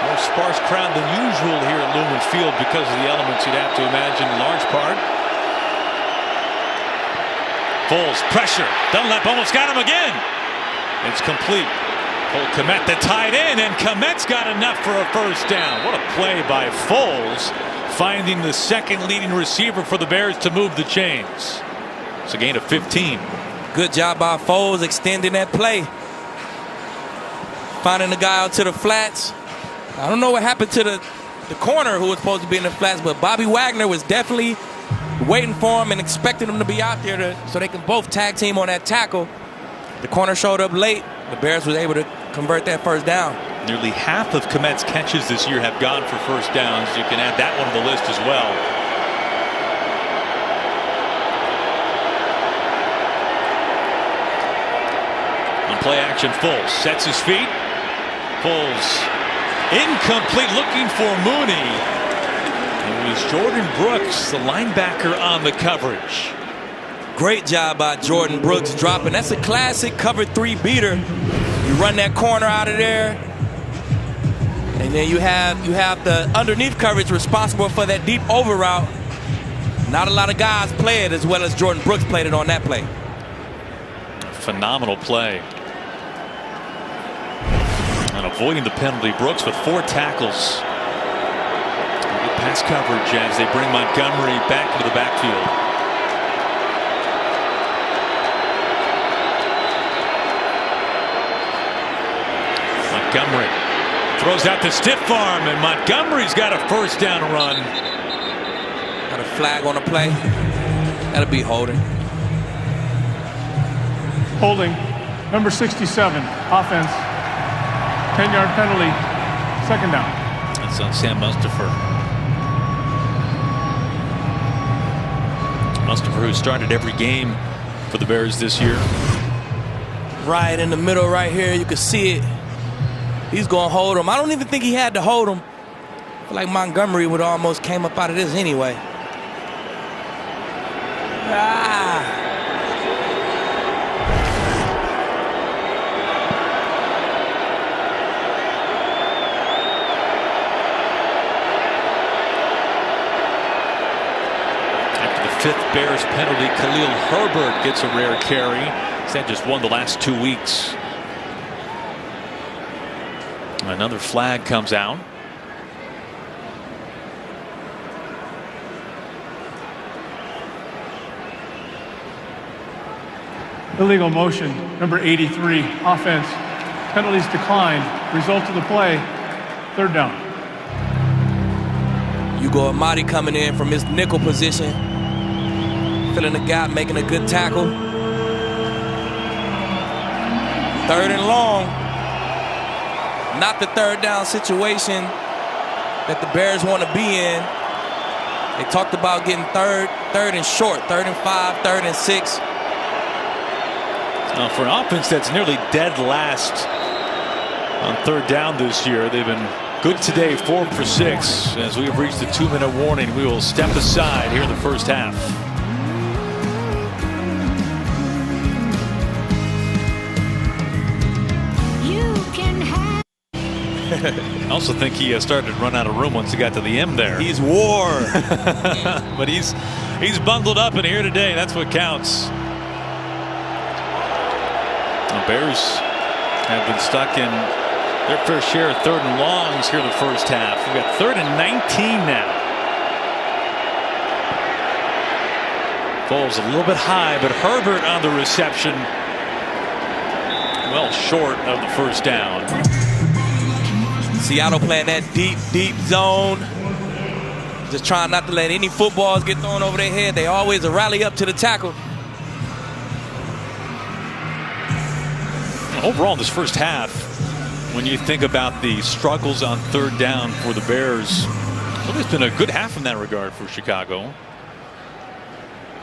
More sparse crowd than usual here at Lumen Field because of the elements you'd have to imagine in large part. Foles, pressure. Dunlap almost got him again. It's complete. Cole Kmet, the tight end, and Kmet's got enough for a 1st down. What a play by Foles, finding the 2nd leading receiver for the Bears to move the chains. It's a gain of 15. Good job by Foles extending that play. Finding the guy out to the flats. I don't know what happened to the corner who was supposed to be in the flats, but Bobby Wagner was definitely waiting for him and expecting him to be out there so they can both tag team on that tackle. The corner showed up late. The Bears was able to convert that 1st down. Nearly half of Kmet's catches this year have gone for 1st downs. You can add that one to the list as well. On play action, Foles sets his feet. Foles incomplete, looking for Mooney. It was Jordan Brooks, the linebacker, on the coverage. Great job by Jordan Brooks dropping. That's a classic cover 3 beater. You run that corner out of there, and then you have the underneath coverage responsible for that deep over route. Not a lot of guys play it as well as Jordan Brooks played it on that play. Phenomenal play. And avoiding the penalty, Brooks with 4 tackles. Good pass coverage as they bring Montgomery back into the backfield. Montgomery throws out the stiff arm, and Montgomery's got a 1st down run. Got a flag on the play. That'll be holding. Holding. Number 67, offense. 10-yard penalty. Second down. That's on Sam Mustipher. Mustipher, who started every game for the Bears this year. Right in the middle right here, you can see it. He's going to hold him. I don't even think he had to hold him. I feel like Montgomery would almost came up out of this anyway. After the fifth Bears penalty, Khalil Herbert gets a rare carry. He's had just one the last 2 weeks. Another flag comes out. Illegal motion. Number 83, offense. Penalties declined. Result of the play, third down. Hugo Amadi coming in from his nickel position. Filling the gap, making a good tackle. Third and long. Not the third down situation that the Bears want to be in. They talked about getting third and short, 3rd and 5, 3rd and 6. For an offense that's nearly dead last on third down this year, they've been good today, 4 for 6. As we've reached the 2-minute warning, we will step aside here in the first half. I also think he started to run out of room once he got to the M there. He's war. But he's bundled up in here today. That's what counts. The Bears have been stuck in their fair share of 3rd and longs here in the first half. We've got 3rd and 19 now. Falls a little bit high, but Herbert on the reception. Well short of the first down. Seattle playing that deep zone. Just trying not to let any footballs get thrown over their head. They always rally up to the tackle. Overall, in this first half, when you think about the struggles on third down for the Bears, well, it's been a good half in that regard for Chicago.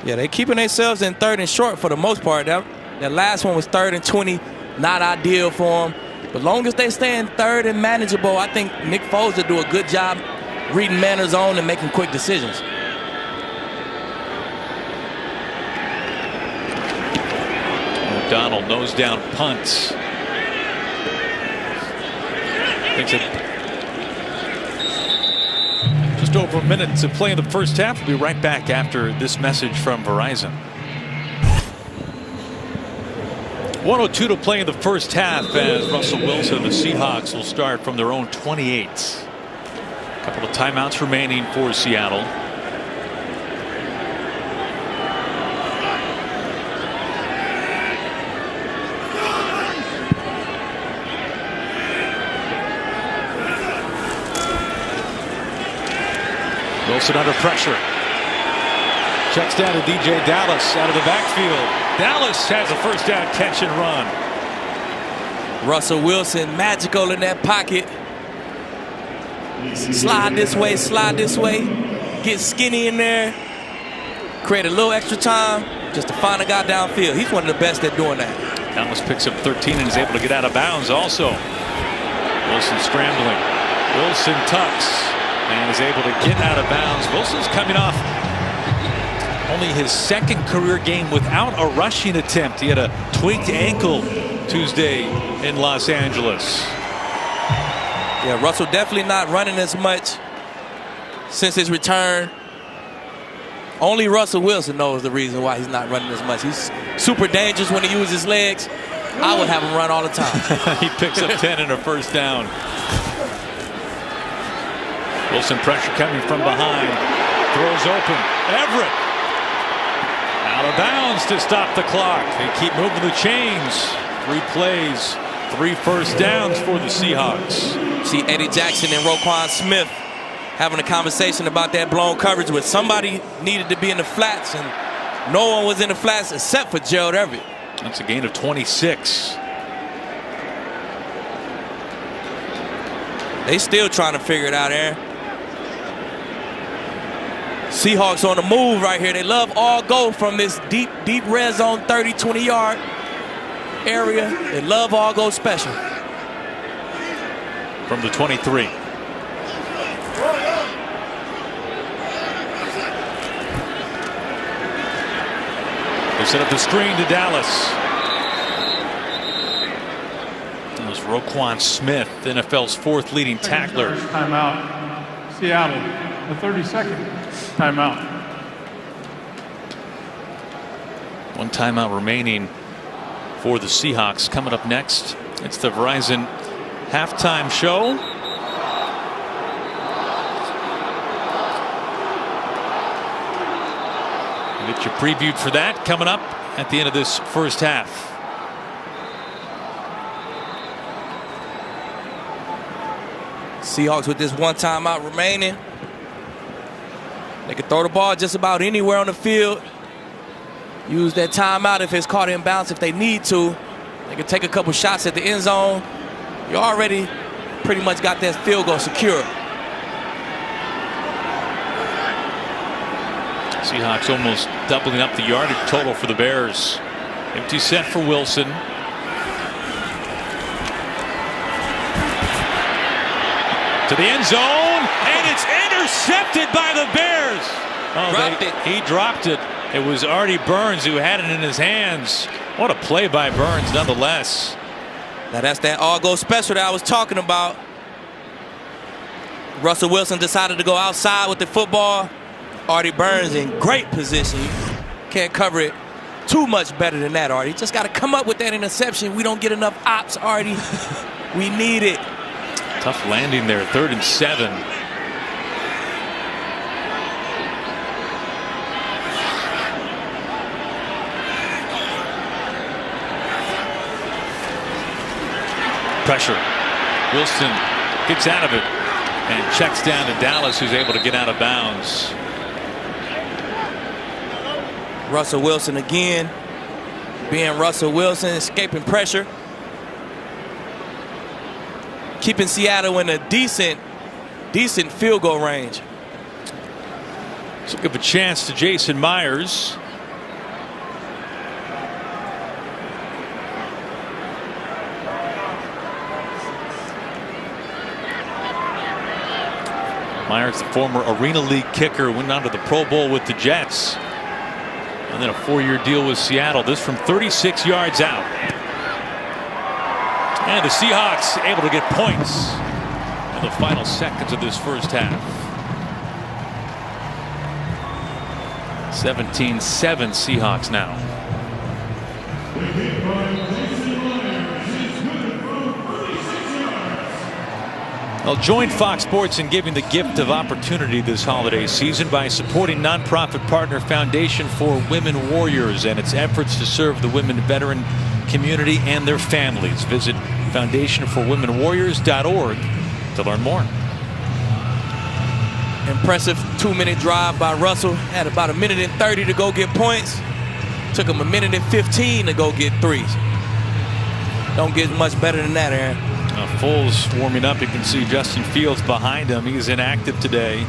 Yeah, they're keeping themselves in 3rd and short for the most part. That last one was 3rd and 20. Not ideal for them. But long as they stay in 3rd and manageable, I think Nick Foles will do a good job reading man of zone and making quick decisions. O'Donnell nose down punts. Thinks it just over a minute to play in the first half. We'll be right back after this message from Verizon. 1:02 to play in the first half as Russell Wilson and the Seahawks will start from their own 28. A couple of timeouts remaining for Seattle. Wilson under pressure. Checks down to DJ Dallas out of the backfield. Dallas has a first down catch and run. Russell Wilson magical in that pocket. Slide this way, get skinny in there, create a little extra time just to find a guy downfield. He's one of the best at doing that. Dallas picks up 13 and is able to get out of bounds also. Wilson scrambling. Wilson tucks and is able to get out of bounds. Wilson's coming off only his 2nd career game without a rushing attempt. He had a tweaked ankle Tuesday in Los Angeles. Yeah, Russell definitely not running as much since his return. Only Russell Wilson knows the reason why he's not running as much. He's super dangerous when he uses his legs. I would have him run all the time. He picks up 10 and a first down. Wilson pressure coming from behind. Throws open. Everett. Out of bounds to stop the clock. They keep moving the chains. 3 plays, 3 first downs for the Seahawks. See Eddie Jackson and Roquan Smith having a conversation about that blown coverage where somebody needed to be in the flats and no one was in the flats except for Gerald Everett. That's a gain of 26. They still trying to figure it out, Aaron. Seahawks on the move right here. They love all go from this deep red zone 30, 20-yard area. They love all go special. From the 23. They set up the screen to Dallas. That was Roquan Smith, NFL's 4th leading tackler. Timeout. Seattle, the 32nd timeout. One timeout remaining for the Seahawks. Coming up next, it's the Verizon halftime show. We'll get you previewed for that coming up at the end of this first half. Seahawks with this one timeout remaining. They can throw the ball just about anywhere on the field. Use that timeout if it's caught in bounds if they need to. They can take a couple shots at the end zone. You already pretty much got that field goal secure. Seahawks almost doubling up the yardage total for the Bears. Empty set for Wilson. To the end zone, and it's intercepted by the Bears. He dropped it. It was Artie Burns who had it in his hands. What a play by Burns nonetheless. Now that's that all-go special that I was talking about. Russell Wilson decided to go outside with the football. Artie Burns in great position. Can't cover it too much better than that, Artie. Just got to come up with that interception. We don't get enough ops, Artie. We need it. Tough landing there, 3rd and 7. Pressure. Wilson gets out of it and checks down to Dallas, who's able to get out of bounds. Russell Wilson again, being Russell Wilson, escaping pressure. Keeping Seattle in a decent field goal range. Took up a chance to Jason Myers. Myers, the former Arena League kicker, went on to the Pro Bowl with the Jets. And then a 4-year deal with Seattle. This from 36 yards out. And the Seahawks able to get points in the final seconds of this first half. 17-7 Seahawks now. Well, join Fox Sports in giving the gift of opportunity this holiday season by supporting nonprofit partner Foundation for Women Warriors and its efforts to serve the women veteran community and their families. Visit foundationforwomenwarriors.org to learn more. Impressive 2-minute drive by Russell. Had about 1:30 to go get points. Took him 1:15 to go get 3. Don't get much better than that, Aaron. Foles warming up. You can see Justin Fields behind him. He's inactive today.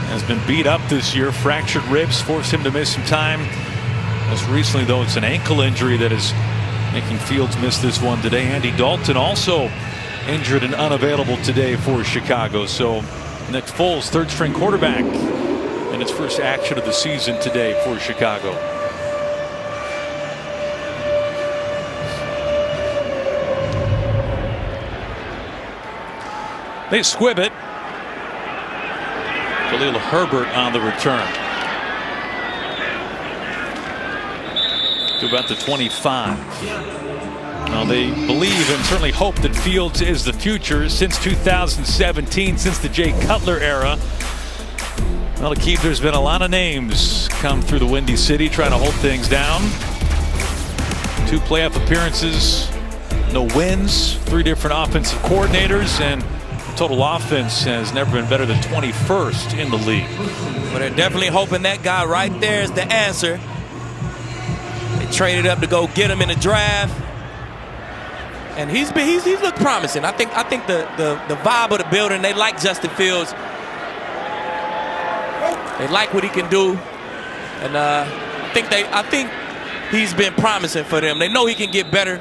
Has been beat up this year. Fractured ribs forced him to miss some time. Most recently, though, it's an ankle injury that is making Fields miss this one today. Andy Dalton also injured and unavailable today for Chicago. So Nick Foles, 3rd-string quarterback, in its first action of the season today for Chicago. They squib it. Khalil Herbert on the return. To about the 25. Now they believe and certainly hope that Fields is the future. Since 2017, since the Jay Cutler era, well, Akeem, there's been a lot of names come through the Windy City trying to hold things down. 2 playoff appearances, no wins, 3 different offensive coordinators, and total offense has never been better than 21st in the league. But they're definitely hoping that guy right there is the answer. They traded up to go get him in the draft. And he's looked promising. I think the vibe of the building, they like Justin Fields. They like what he can do. And I think he's been promising for them. They know he can get better.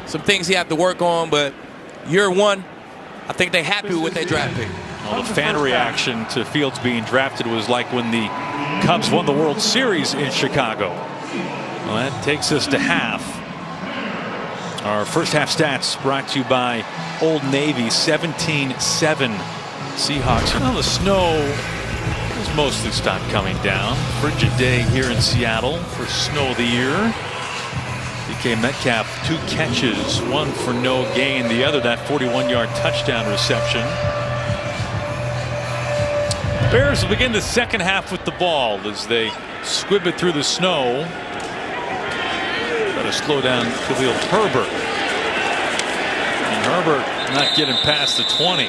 Some things he have to work on, but year one, I think they're happy with their draft pick. Well, the fan reaction to Fields being drafted was like when the Cubs won the World Series in Chicago. Well, that takes us to half. Our first half stats brought to you by Old Navy. 17-7 Seahawks. Well, the snow has mostly stopped coming down. Frigid day here in Seattle for snow of the year. DK Metcalf, 2 catches, 1 for no gain. The other, that 41-yard touchdown reception. Bears will begin the second half with the ball as they squib it through the snow. Got to slow down Khalil Herbert. And Herbert not getting past the 20.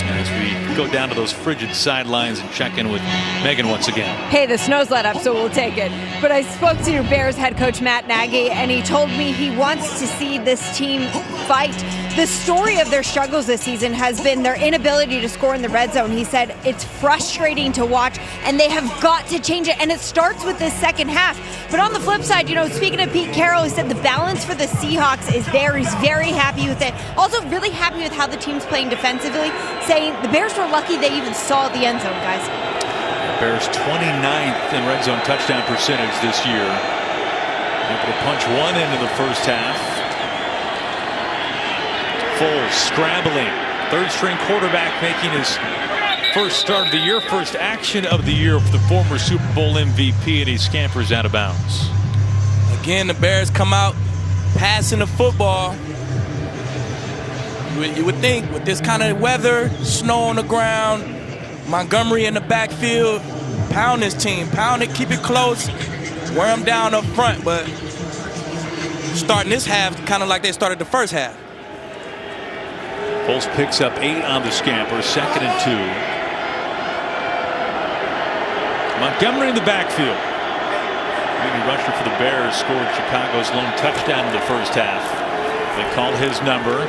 As we go down to those frigid sidelines and check in with Megan once again. Hey, the snow's let up, so we'll take it. But I spoke to Bears head coach Matt Nagy, and he told me he wants to see this team fight. The story of their struggles this season has been their inability to score in the red zone. He said it's frustrating to watch, and they have got to change it, and it starts with this second half. But on the flip side, speaking of Pete Carroll, he said the balance for the Seahawks is there. He's very happy with it. Also really happy with how the team's playing defensively, saying the Bears were lucky they even saw the end zone, guys. Bears 29th in red zone touchdown percentage this year. Able to punch one into the first half. Foles scrambling. Third string quarterback making his first start of the year, first action of the year for the former Super Bowl MVP, and he scampers out of bounds. Again, the Bears come out passing the football. You would think with this kind of weather, snow on the ground, Montgomery in the backfield, pound this team, pound it, keep it close, wear them down up front. But starting this half kind of like they started the first half. Foles picks up 8 on the scamper, 2nd and 2. Montgomery in the backfield. Leading rusher for the Bears scored Chicago's lone touchdown in the first half. They called his number.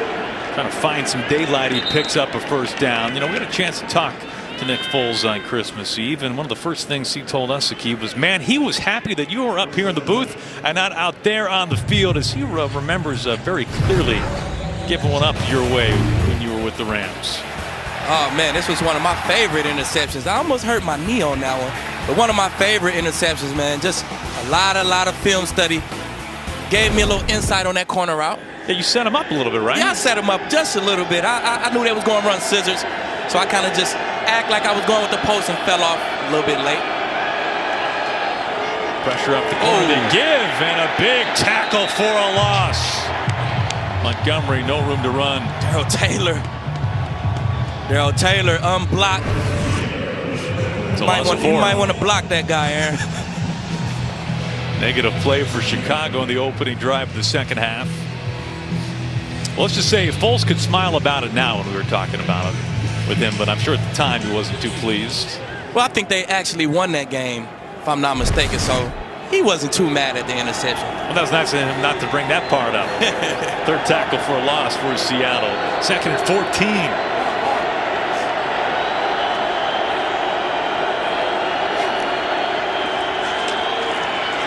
Trying to find some daylight. He picks up a first down. We had a chance to talk to Nick Foles on Christmas Eve, and one of the first things he told us, Akib, was, man, he was happy that you were up here in the booth and not out there on the field, as he remembers very clearly giving one up your way when you were with the Rams. Oh, man, this was one of my favorite interceptions. I almost hurt my knee on that one, but one of my favorite interceptions, man. Just a lot of film study. Gave me a little insight on that corner route. Yeah, you set him up a little bit, right? Yeah, I set him up just a little bit. I knew they was going to run scissors, so I kind of just act like I was going with the post and fell off a little bit late. Pressure up the corner, they give, and a big tackle for a loss. Montgomery, no room to run. Darrell Taylor unblocked. You might want to block that guy, Aaron. Negative play for Chicago in the opening drive of the second half. Well, let's just say Foles could smile about it now when we were talking about it with him, but I'm sure at the time he wasn't too pleased. Well, I think they actually won that game, if I'm not mistaken, so he wasn't too mad at the interception. Well, that was nice of him not to bring that part up. Third tackle for a loss for Seattle. 2nd and 14.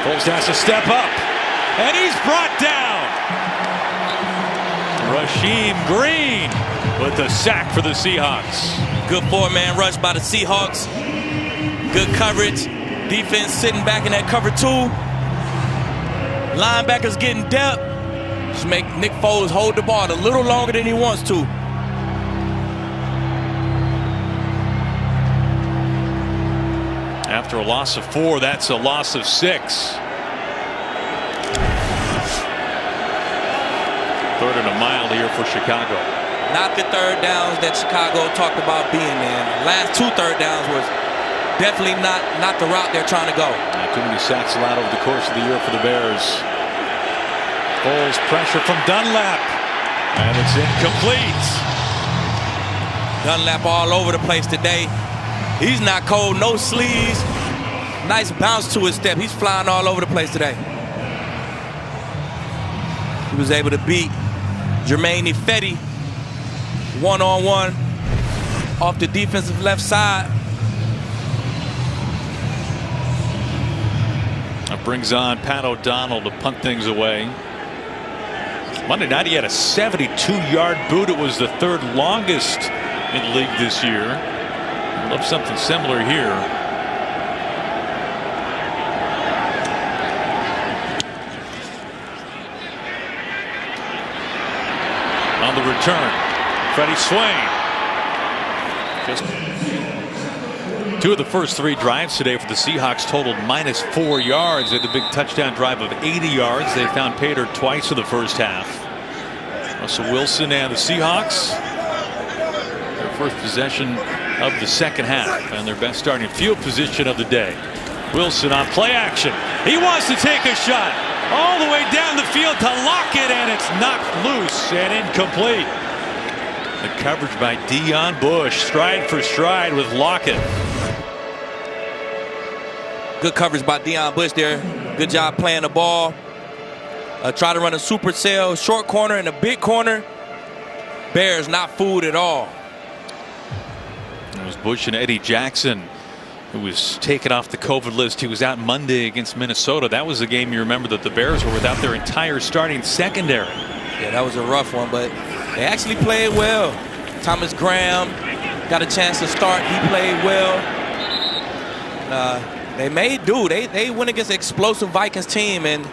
Foles has to step up, and he's brought down. Rasheem Green with the sack for the Seahawks. Good 4-man rush by the Seahawks. Good coverage. Defense sitting back in that cover 2. Linebackers getting depth. Just make Nick Foles hold the ball a little longer than he wants to. After a loss of 4, that's a loss of 6. 3rd and a mile here for Chicago. Not the third downs that Chicago talked about being in. The last 2 third downs was definitely not the route they're trying to go. Too many sacks allowed over the course of the year for the Bears. Foles pressure from Dunlap, and it's incomplete. Dunlap all over the place today. He's not cold, no sleeves, Nice bounce to his step. He's flying all over the place today. He was able to beat Jermaine Ifedi one-on-one off the defensive left side. That brings on Pat O'Donnell to punt things away. Monday night he had a 72-yard boot. It was the third longest in the league this year. I'd love something similar here. On the return, Freddie Swain. Just two of the first three drives today for the Seahawks totaled -4 yards. They had the big touchdown drive of 80 yards. They found Pater twice in the first half. Russell Wilson and the Seahawks, their first possession of the second half and their best starting field position of the day. Wilson on play action. He wants to take a shot all the way down the field to Lockett, and it's knocked loose and incomplete. The coverage by Deion Bush, stride for stride with Lockett. Good coverage by Deion Bush there. Good job playing the ball. Try to run a supercell, short corner and a big corner. Bears not fooled at all. It was Bush and Eddie Jackson who was taken off the COVID list. He was out Monday against Minnesota. That was the game you remember that the Bears were without their entire starting secondary. Yeah, that was a rough one, but they actually played well. Thomas Graham got a chance to start. He played well. They made do. They went against an explosive Vikings team, and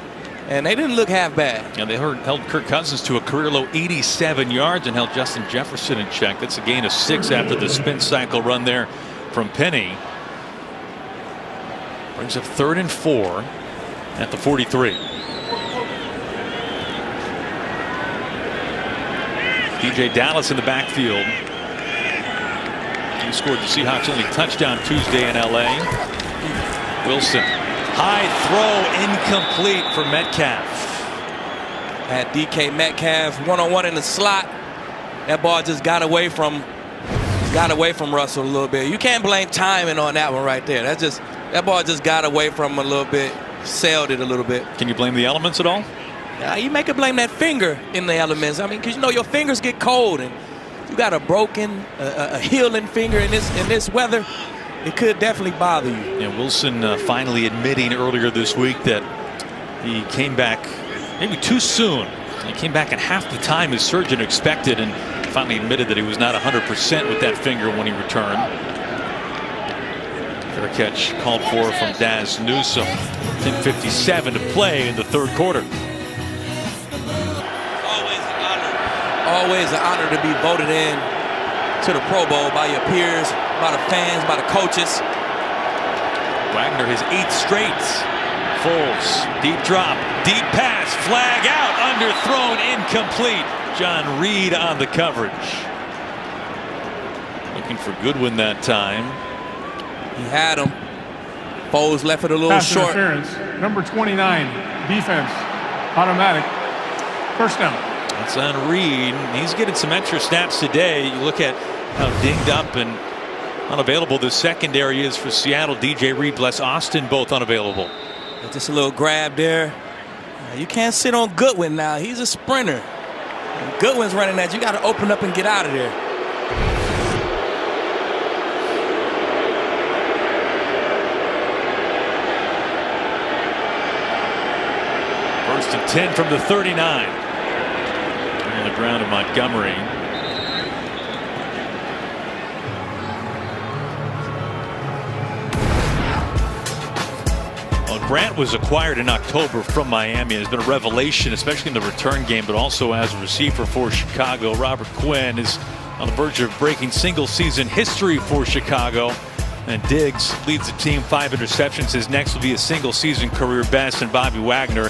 they didn't look half bad. And they held Kirk Cousins to a career-low 87 yards and held Justin Jefferson in check. That's a gain of 6 after the spin cycle run there from Penny. Brings up 3rd and 4 at the 43. DJ Dallas in the backfield. He scored the Seahawks' only touchdown Tuesday in LA. Wilson, high throw, incomplete for Metcalf. Had DK Metcalf one-on-one in the slot. That ball just got away from Russell a little bit. You can't blame timing on that one right there. That ball just got away from him a little bit, sailed it a little bit. Can you blame the elements at all? You make it blame that finger in the elements. I mean, because your fingers get cold, and you got a broken, a healing finger in this weather. It could definitely bother you. Yeah, Wilson finally admitting earlier this week that he came back maybe too soon. He came back in half the time his surgeon expected, and finally admitted that he was not 100% with that finger when he returned. Fair catch called for from Daz Newsome. 10:57 to play in the third quarter. Always an honor to be voted in to the Pro Bowl by your peers, by the fans, by the coaches. Wagner his 8th straight. Foles, deep drop, deep pass, flag out, underthrown, incomplete. John Reed on the coverage. Looking for Goodwin that time. He had him. Foles left it a little Pass short. Interference. Number 29, defense, automatic, first down. That's on Reed. He's getting some extra snaps today. You look at how dinged up and unavailable the secondary is for Seattle. DJ Reed, Bless Austin, both unavailable. Just a little grab there. You can't sit on Goodwin now. He's a sprinter. When Goodwin's running that, you got to open up and get out of there. First and 10 from the 39. On the ground of Montgomery. Well, Grant was acquired in October from Miami. Has been a revelation, especially in the return game, but also as a receiver for Chicago. Robert Quinn is on the verge of breaking single-season history for Chicago. And Diggs leads the team, 5 interceptions. His next will be a single-season career best, and Bobby Wagner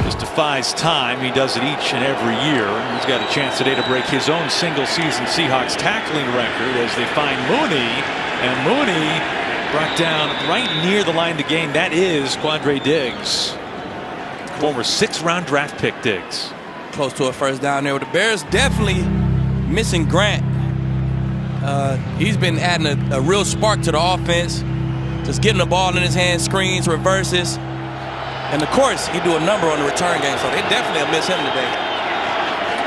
just defies time. He does it each and every year. He's got a chance today to break his own single-season Seahawks tackling record as they find Mooney, and Mooney brought down right near the line to gain. That is Quandre Diggs, former 6th-round draft pick Diggs. Close to a first down there. The Bears definitely missing Grant. He's been adding a real spark to the offense. Just getting the ball in his hands, screens, reverses. And of course, he do a number on the return game, so they definitely will miss him today.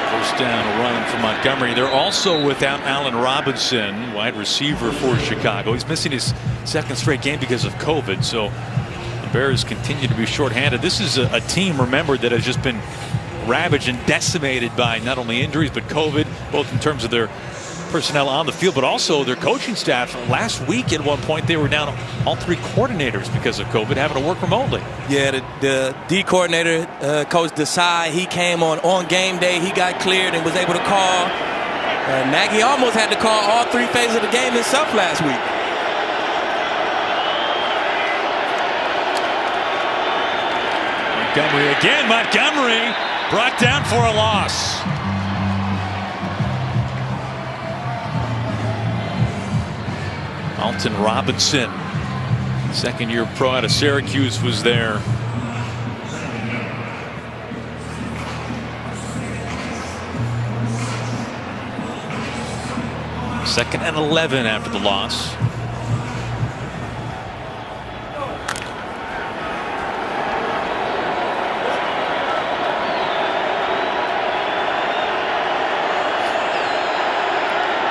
First down run for Montgomery. They're also without Allen Robinson, wide receiver for Chicago. He's missing his second straight game because of COVID, so the Bears continue to be shorthanded. This is a team, remember, that has just been ravaged and decimated by not only injuries but COVID, both in terms of their personnel on the field, but also their coaching staff. Last week at one point they were down all 3 coordinators because of COVID, having to work remotely. Yeah, the D coordinator, Coach Desai, he came on game day. He got cleared and was able to call. Nagy almost had to call all 3 phases of the game himself last week. Montgomery again. Montgomery brought down for a loss. Alton Robinson, second-year pro out of Syracuse, was there. Second and 11 after the loss.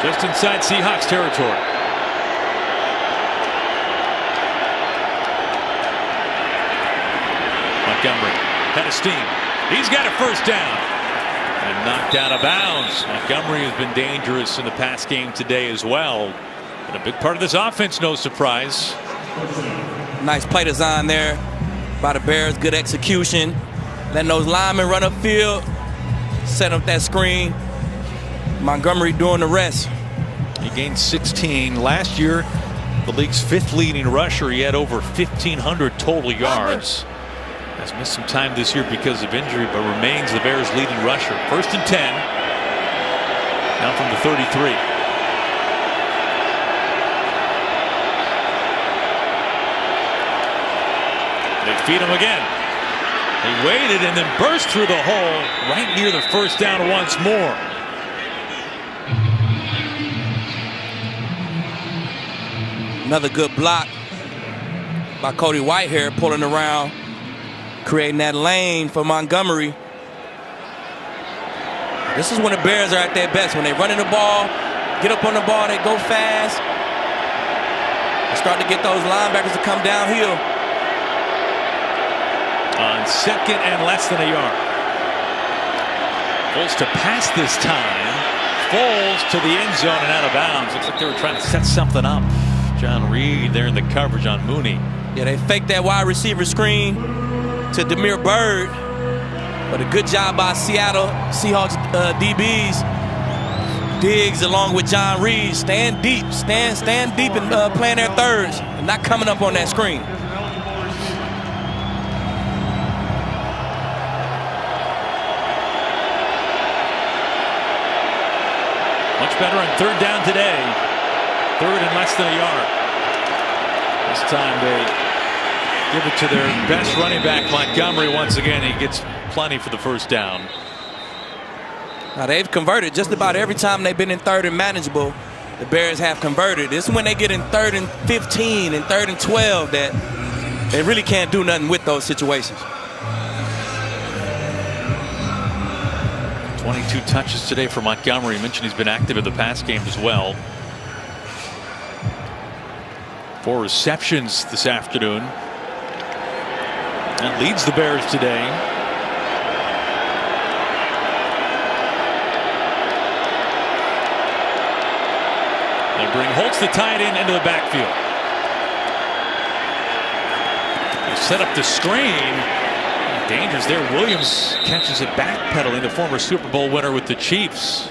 Just inside Seahawks territory. Montgomery, head of steam. He's got a first down. And knocked out of bounds. Montgomery has been dangerous in the pass game today as well. And a big part of this offense, no surprise. Nice play design there by the Bears. Good execution. Letting those linemen run upfield. Set up that screen. Montgomery doing the rest. He gained 16. Last year, the league's 5th leading rusher. He had over 1,500 total yards. Has missed some time this year because of injury, but remains the Bears' leading rusher. First and 10. Now from the 33. They feed him again. He waited and then burst through the hole right near the first down once more. Another good block by Cody Whitehair, pulling around, creating that lane for Montgomery. This is when the Bears are at their best, when they're running the ball, get up on the ball, they go fast. They start to get those linebackers to come downhill. On second and less than a yard. Foles to pass this time. Foles to the end zone and out of bounds. Looks like they were trying to set something up. John Reed there in the coverage on Mooney. Yeah, they faked that wide receiver screen to Demir Bird, but a good job by Seattle Seahawks DBs. Diggs along with John Reed stand deep and playing their thirds and not coming up on that screen. Much better on third down today. Third and less than a yard. This time they give it to their best running back, Montgomery. Once again, he gets plenty for the first down. Now they've converted just about every time they've been in third and manageable. The Bears have converted. This is when they get in third and 15 and third and 12 that they really can't do nothing with those situations. 22 touches today for Montgomery. You mentioned he's been active in the pass game as well. 4 receptions this afternoon. That leads the Bears today. They bring Holtz, the tight end, into the backfield. They set up the screen. Dangers there. Williams catches it backpedaling, the former Super Bowl winner with the Chiefs.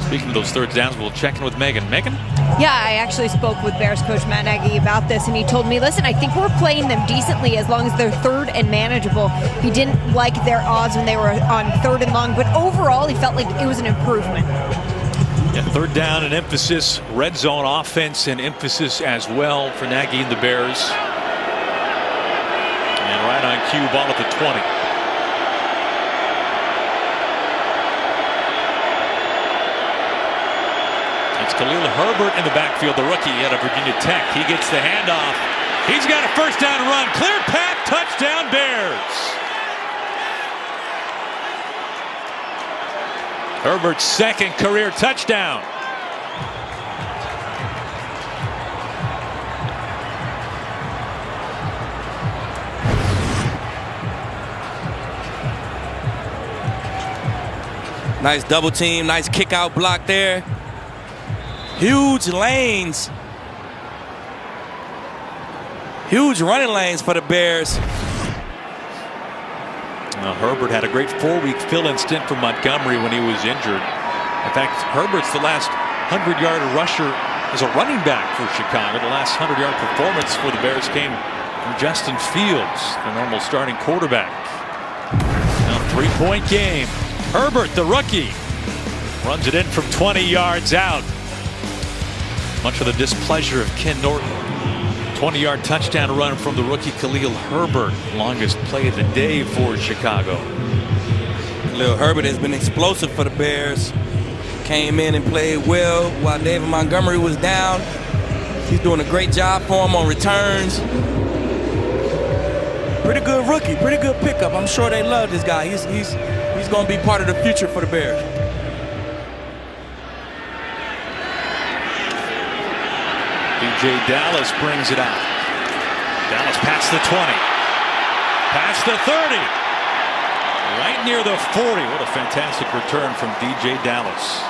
Speaking of those third downs, we'll check in with Megan. Megan? Yeah, I actually spoke with Bears coach Matt Nagy about this, and he told me, listen, I think we're playing them decently as long as they're third and manageable. He didn't like their odds when they were on third and long, but overall he felt like it was an improvement. Yeah, third down and emphasis, red zone offense and emphasis as well for Nagy and the Bears. And right on cue, ball at the 20. Khalil Herbert in the backfield, the rookie out of Virginia Tech. He gets the handoff. He's got a first down run. Clear path, touchdown Bears. Herbert's second career touchdown. Nice double team, nice kick out block there. Huge lanes. Huge running lanes for the Bears. Herbert had a great 4-week fill-in stint for Montgomery when he was injured. In fact, Herbert's the last 100-yard rusher as a running back for Chicago. The last 100-yard performance for the Bears came from Justin Fields, the normal starting quarterback. Now 3-point game. Herbert, the rookie, runs it in from 20 yards out. Much of the displeasure of Ken Norton. 20-yard touchdown run from the rookie Khalil Herbert. Longest play of the day for Chicago. Khalil Herbert has been explosive for the Bears. Came in and played well while David Montgomery was down. He's doing a great job for him on returns. Pretty good rookie, pretty good pickup. I'm sure they love this guy. He's going to be part of the future for the Bears. DJ Dallas brings it out. Dallas past the 20. Past the 30. Right near the 40. What a fantastic return from DJ Dallas.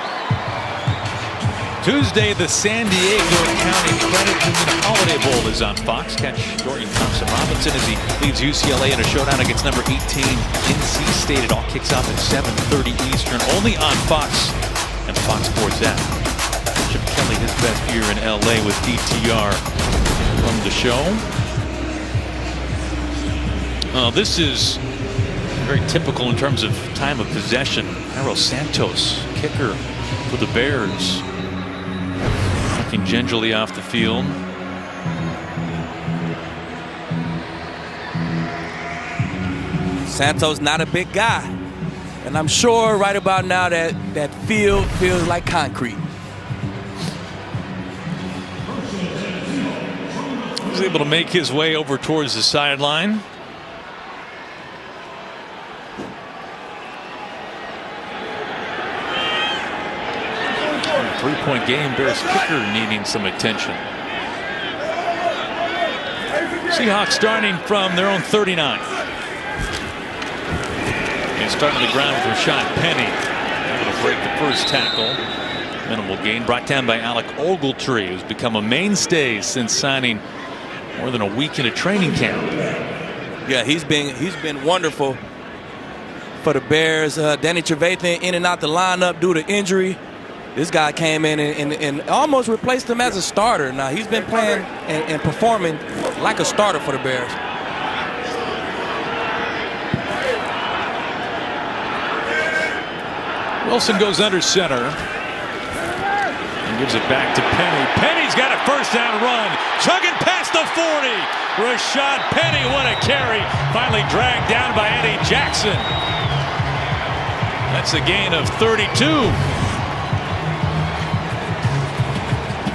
Tuesday, the San Diego County Credit Union Holiday Bowl is on Fox. Catch Dorian Thompson-Robinson as he leads UCLA in a showdown against number 18, NC State. It all kicks off at 7:30 Eastern, only on Fox and Fox Sports app. Chip Kelly, his best year in LA with DTR from the show. This is very typical in terms of time of possession. Jairo Santos, kicker for the Bears, walking gingerly off the field. Santos not a big guy, and I'm sure right about now that field feels like concrete. He's able to make his way over towards the sideline. Three-point game, Bears kicker needing some attention. Seahawks starting from their own 39. And starting on the ground with Rashad Penny. Able to break the first tackle. Minimal gain brought down by Alec Ogletree, who's become a mainstay since signing more than a week into training camp. Yeah, he's been wonderful for the Bears. Danny Trevathan in and out the lineup due to injury. This guy came in and almost replaced him as a starter. Now he's been playing and performing like a starter for the Bears. Wilson goes under center and gives it back to Penny. Penny's got a first down run, chugging past the 40. Rashad Penny, what a carry. Finally dragged down by Eddie Jackson. That's a gain of 32.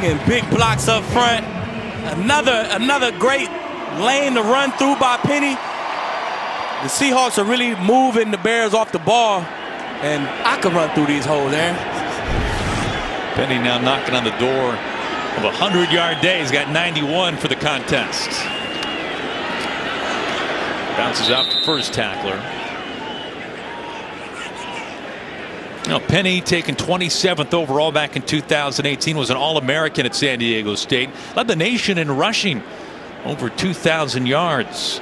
And big blocks up front. Another great lane to run through by Penny. The Seahawks are really moving the Bears off the ball, and I could run through these holes there. Penny now knocking on the door of a 100-yard day. He's got 91 for the contest. Bounces off the first tackler. Now, Penny, taken 27th overall back in 2018, was an All-American at San Diego State. Led the nation in rushing, over 2,000 yards.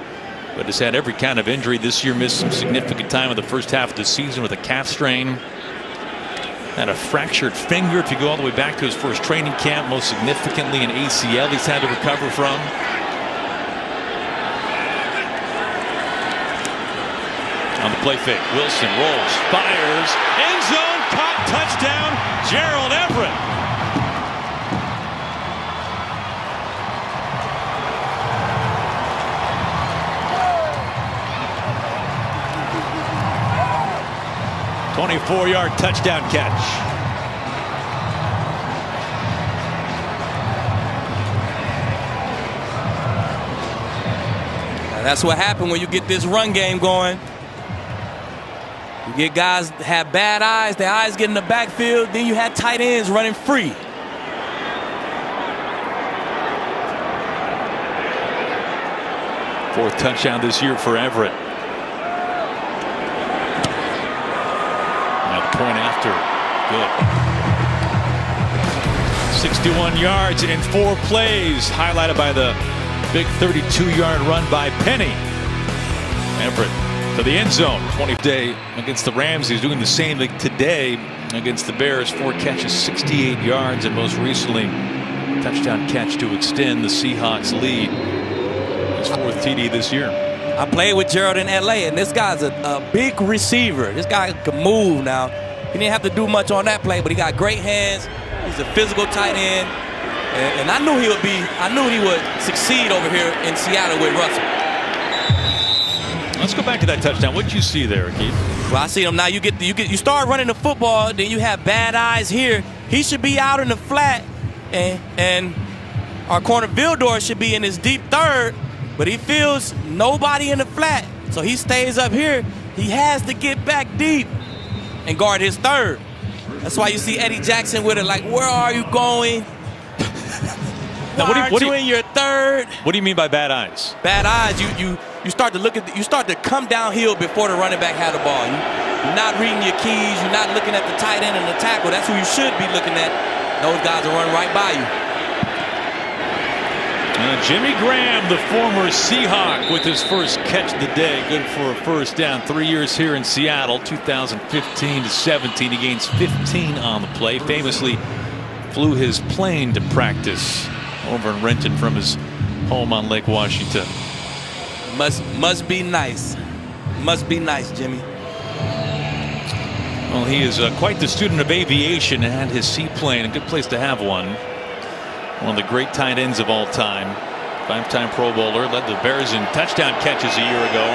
But has had every kind of injury this year. Missed some significant time in the first half of the season with a calf strain. Had a fractured finger if you go all the way back to his first training camp. Most significantly an ACL he's had to recover from. On the play fake, Wilson rolls, fires, end zone, caught, touchdown, Gerald Everett. .24-yard touchdown catch. That's what happened when you get this run game going. You get guys that have bad eyes, their eyes get in the backfield, then you had tight ends running free. Fourth touchdown this year for Everett. Now the point after. Good. 61 yards in 4 plays, highlighted by the big 32-yard run by Penny. Everett to the end zone. 20th day against the Rams. He's doing the same thing today against the Bears. 4 catches, 68 yards, and most recently, touchdown catch to extend the Seahawks lead. His 4th TD this year. I played with Gerald in LA, and this guy's a big receiver. This guy can move now. He didn't have to do much on that play, but he got great hands. He's a physical tight end. And I knew he would succeed over here in Seattle with Russell. Let's go back to that touchdown. What did you see there, Keith? Well, I see him now. You start running the football, then you have bad eyes here. He should be out in the flat, and our corner Vildor should be in his deep third, but he feels nobody in the flat, so he stays up here. He has to get back deep and guard his third. That's why you see Eddie Jackson with it, like, where are you going? Now, Why aren't you in your third? What do you mean by bad eyes? Bad eyes. You start to you start to come downhill before the running back had the ball. You're not reading your keys. You're not looking at the tight end and the tackle. That's who you should be looking at. Those guys will run right by you. Jimmy Graham, the former Seahawk, with his first catch of the day. Good for a first down. 3 years here in Seattle, 2015 to 17. He gains 15 on the play. Famously flew his plane to practice over in Renton from his home on Lake Washington. Must be nice. Must be nice, Jimmy. Well, he is quite the student of aviation and had his seaplane. A good place to have one. One of the great tight ends of all time. 5-time Pro Bowler. Led the Bears in touchdown catches a year ago.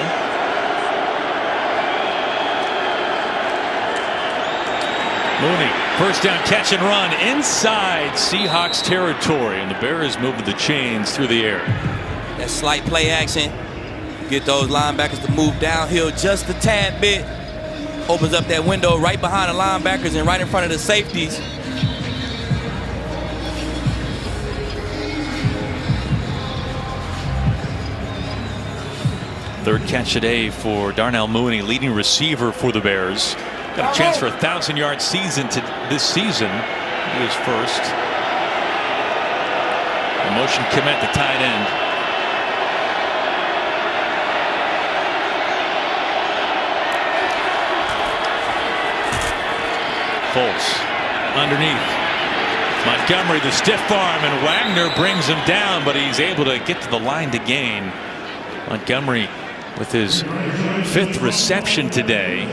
Mooney, first down catch and run inside Seahawks territory. And the Bears moving the chains through the air. That slight play action. Get those linebackers to move downhill just a tad bit. Opens up that window right behind the linebackers and right in front of the safeties. Third catch today for Darnell Mooney, leading receiver for the Bears. Got a chance for a 1,000-yard season this season. He was first. A motion commit the tight end. Foles underneath. Montgomery, the stiff arm, and Wagner brings him down, but he's able to get to the line to gain. Montgomery with his 5th reception today.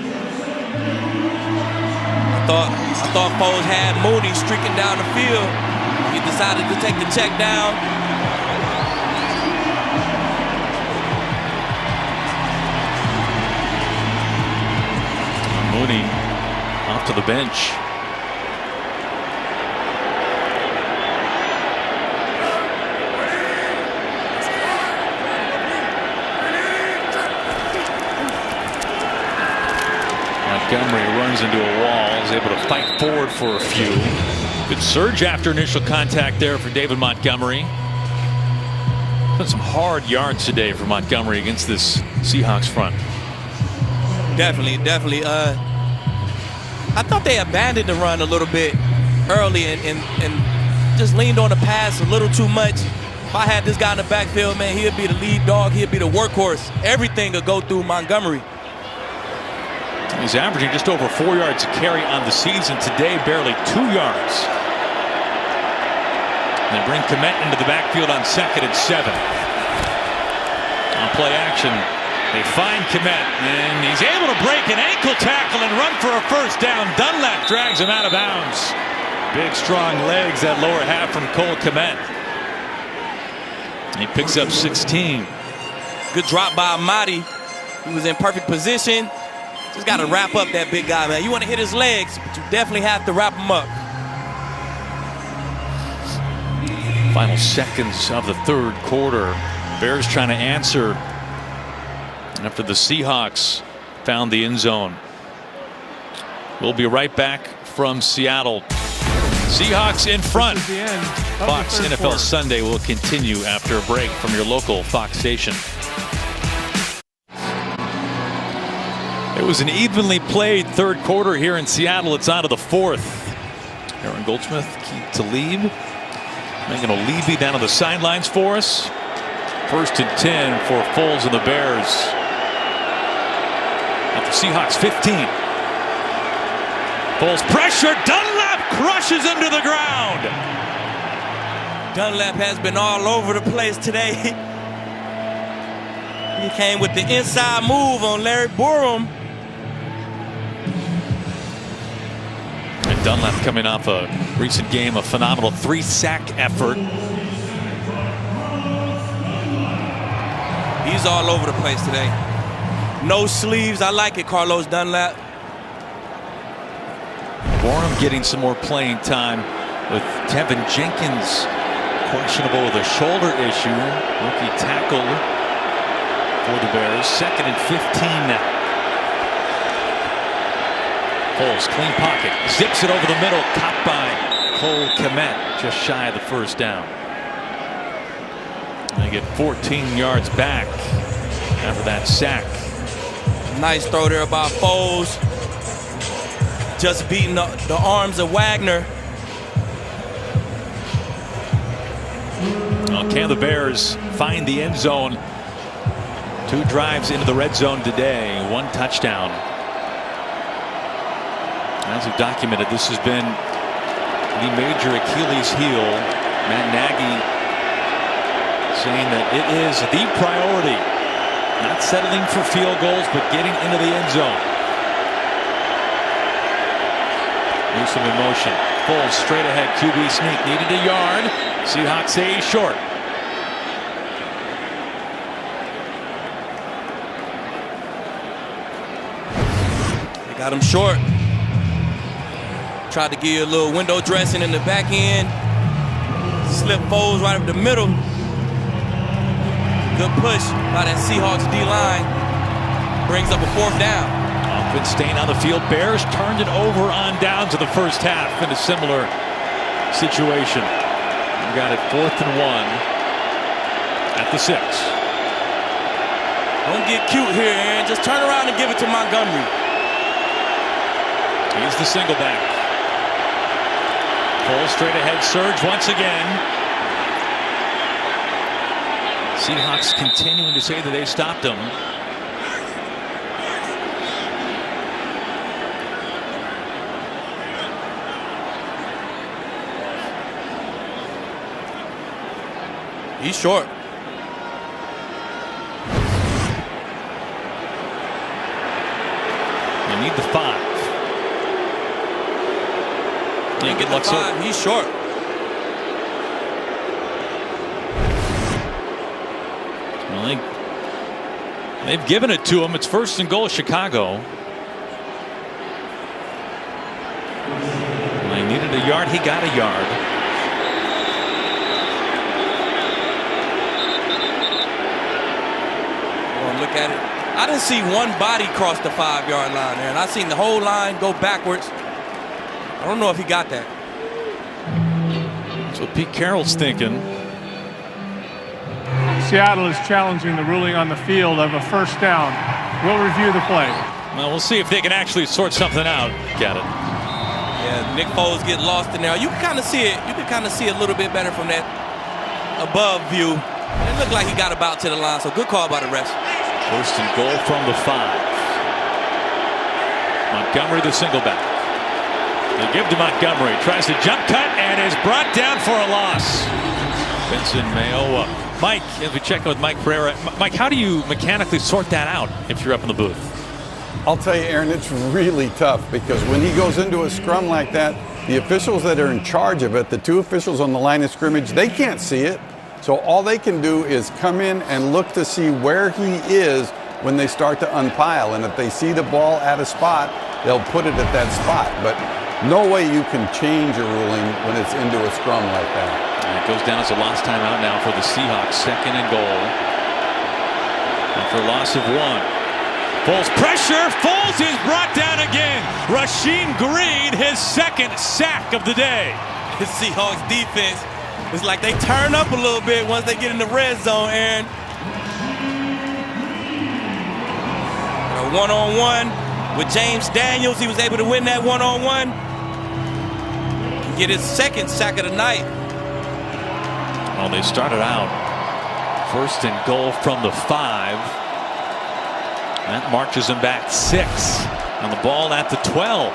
I thought Foles had Mooney streaking down the field. He decided to take the check down. Mooney off to the bench. Montgomery runs into a wall, is able to fight forward for a few. Good surge after initial contact there for David Montgomery. Put some hard yards today for Montgomery against this Seahawks front. Definitely. I thought they abandoned the run a little bit early and just leaned on the pass a little too much. If I had this guy in the backfield, man, he'd be the lead dog. He'd be the workhorse. Everything would go through Montgomery. He's averaging just over 4 yards a carry on the season. Today, barely 2 yards. And they bring Kmet into the backfield on 2nd and 7. On play action, they find Kmet, and he's able to break an ankle tackle and run for a first down. Dunlap drags him out of bounds. Big, strong legs, that lower half from Cole Kmet. He picks up 16. Good drop by Amadi. He was in perfect position. Just got to wrap up that big guy, man. You want to hit his legs, but you definitely have to wrap him up. Final seconds of the third quarter. Bears trying to answer after the Seahawks found the end zone. We'll be right back from Seattle. Seahawks in front. Fox NFL Sunday will continue after a break from your local Fox station. It was an evenly played third quarter here in Seattle. It's on to the fourth. Aaron Goldsmith, Keith Talib, Megan O'Leary down on the sidelines for us. 1st and 10 for Foles and the Bears. At the Seahawks 15. Foles pressure. Dunlap crushes him to the ground. Dunlap has been all over the place today. He came with the inside move on Larry Borom. And Dunlap coming off a recent game, a phenomenal 3-sack effort. He's all over the place today. No sleeves. I like it, Carlos Dunlap. Borom getting some more playing time with Tevin Jenkins questionable with a shoulder issue. Rookie tackle for the Bears. 2nd and 15 now. Foles, clean pocket. Zips it over the middle. Caught by Cole Kmet. Just shy of the first down. They get 14 yards back after that sack. Nice throw there by Foles. Just beating the arms of Wagner. Well, can the Bears find the end zone? 2 drives into the red zone today. 1 touchdown. As we've documented, this has been the major Achilles heel. Matt Nagy saying that it is the priority. Not settling for field goals, but getting into the end zone. Newsome in motion. Foles straight ahead. QB sneak. Needed a yard. Seahawks say he's short. They got him short. Tried to give you a little window dressing in the back end. Slip Foles right up the middle. Good push by that Seahawks D-line. Brings up a 4th down. Offense staying on the field. Bears turned it over on downs in the first half in a similar situation. We got it 4th and 1 at the 6. Don't get cute here, Aaron. Just turn around and give it to Montgomery. He's the single back. Full straight ahead surge once again. Seahawks continuing to say that they stopped him. He's short. You need the 5. Can't get the 5. He's short. Well, they've given it to him. It's 1st and goal, Chicago. Well, he needed a yard. He got a yard. Look at it. I didn't see one body cross the 5-yard line there, and I seen the whole line go backwards. I don't know if he got that. That's what Pete Carroll's thinking. Seattle is challenging the ruling on the field of a 1st down. We'll review the play. Well, we'll see if they can actually sort something out. Got it. Yeah, Nick Foles get lost in there. You can kind of see it. You can kind of see it a little bit better from that above view. It looked like he got about to the line, so good call by the refs. 1st and goal from the 5. Montgomery, the single back. They give to Montgomery. Tries to jump cut and is brought down for a loss. Benson Mayo. Mike, as we check with Mike Pereira. Mike, how do you mechanically sort that out if you're up in the booth? I'll tell you, Aaron, it's really tough because when he goes into a scrum like that, the officials that are in charge of it, the 2 officials on the line of scrimmage, they can't see it. So all they can do is come in and look to see where he is when they start to unpile. And if they see the ball at a spot, they'll put it at that spot. But no way you can change a ruling when it's into a scrum like that. And it goes down as a lost timeout now for the Seahawks. 2nd and goal. After a loss of 1. Foles pressure. Foles is brought down again. Rasheem Green, his second sack of the day. The Seahawks defense, it's like they turn up a little bit once they get in the red zone, Aaron. A one-on-one with James Daniels. He was able to win that one-on-one. Get his second sack of the night. Well, they started out 1st and goal from the 5. That marches them back 6 on the ball at the 12.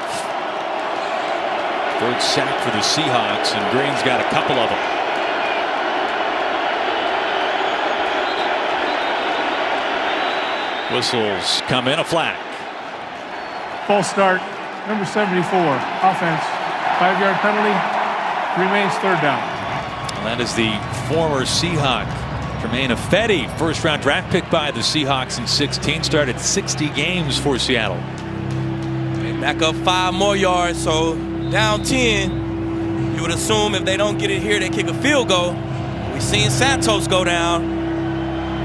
3rd sack for the Seahawks, and Green's got a couple of them. Whistles come in, a flag. False start, number 74, offense, 5-yard penalty, remains 3rd down. And that is the former Seahawk, Tremaine Ifedi, first-round draft pick by the Seahawks in 16, started 60 games for Seattle. Back up 5 more yards, so down 10. You would assume if they don't get it here, they kick a field goal. We've seen Santos go down.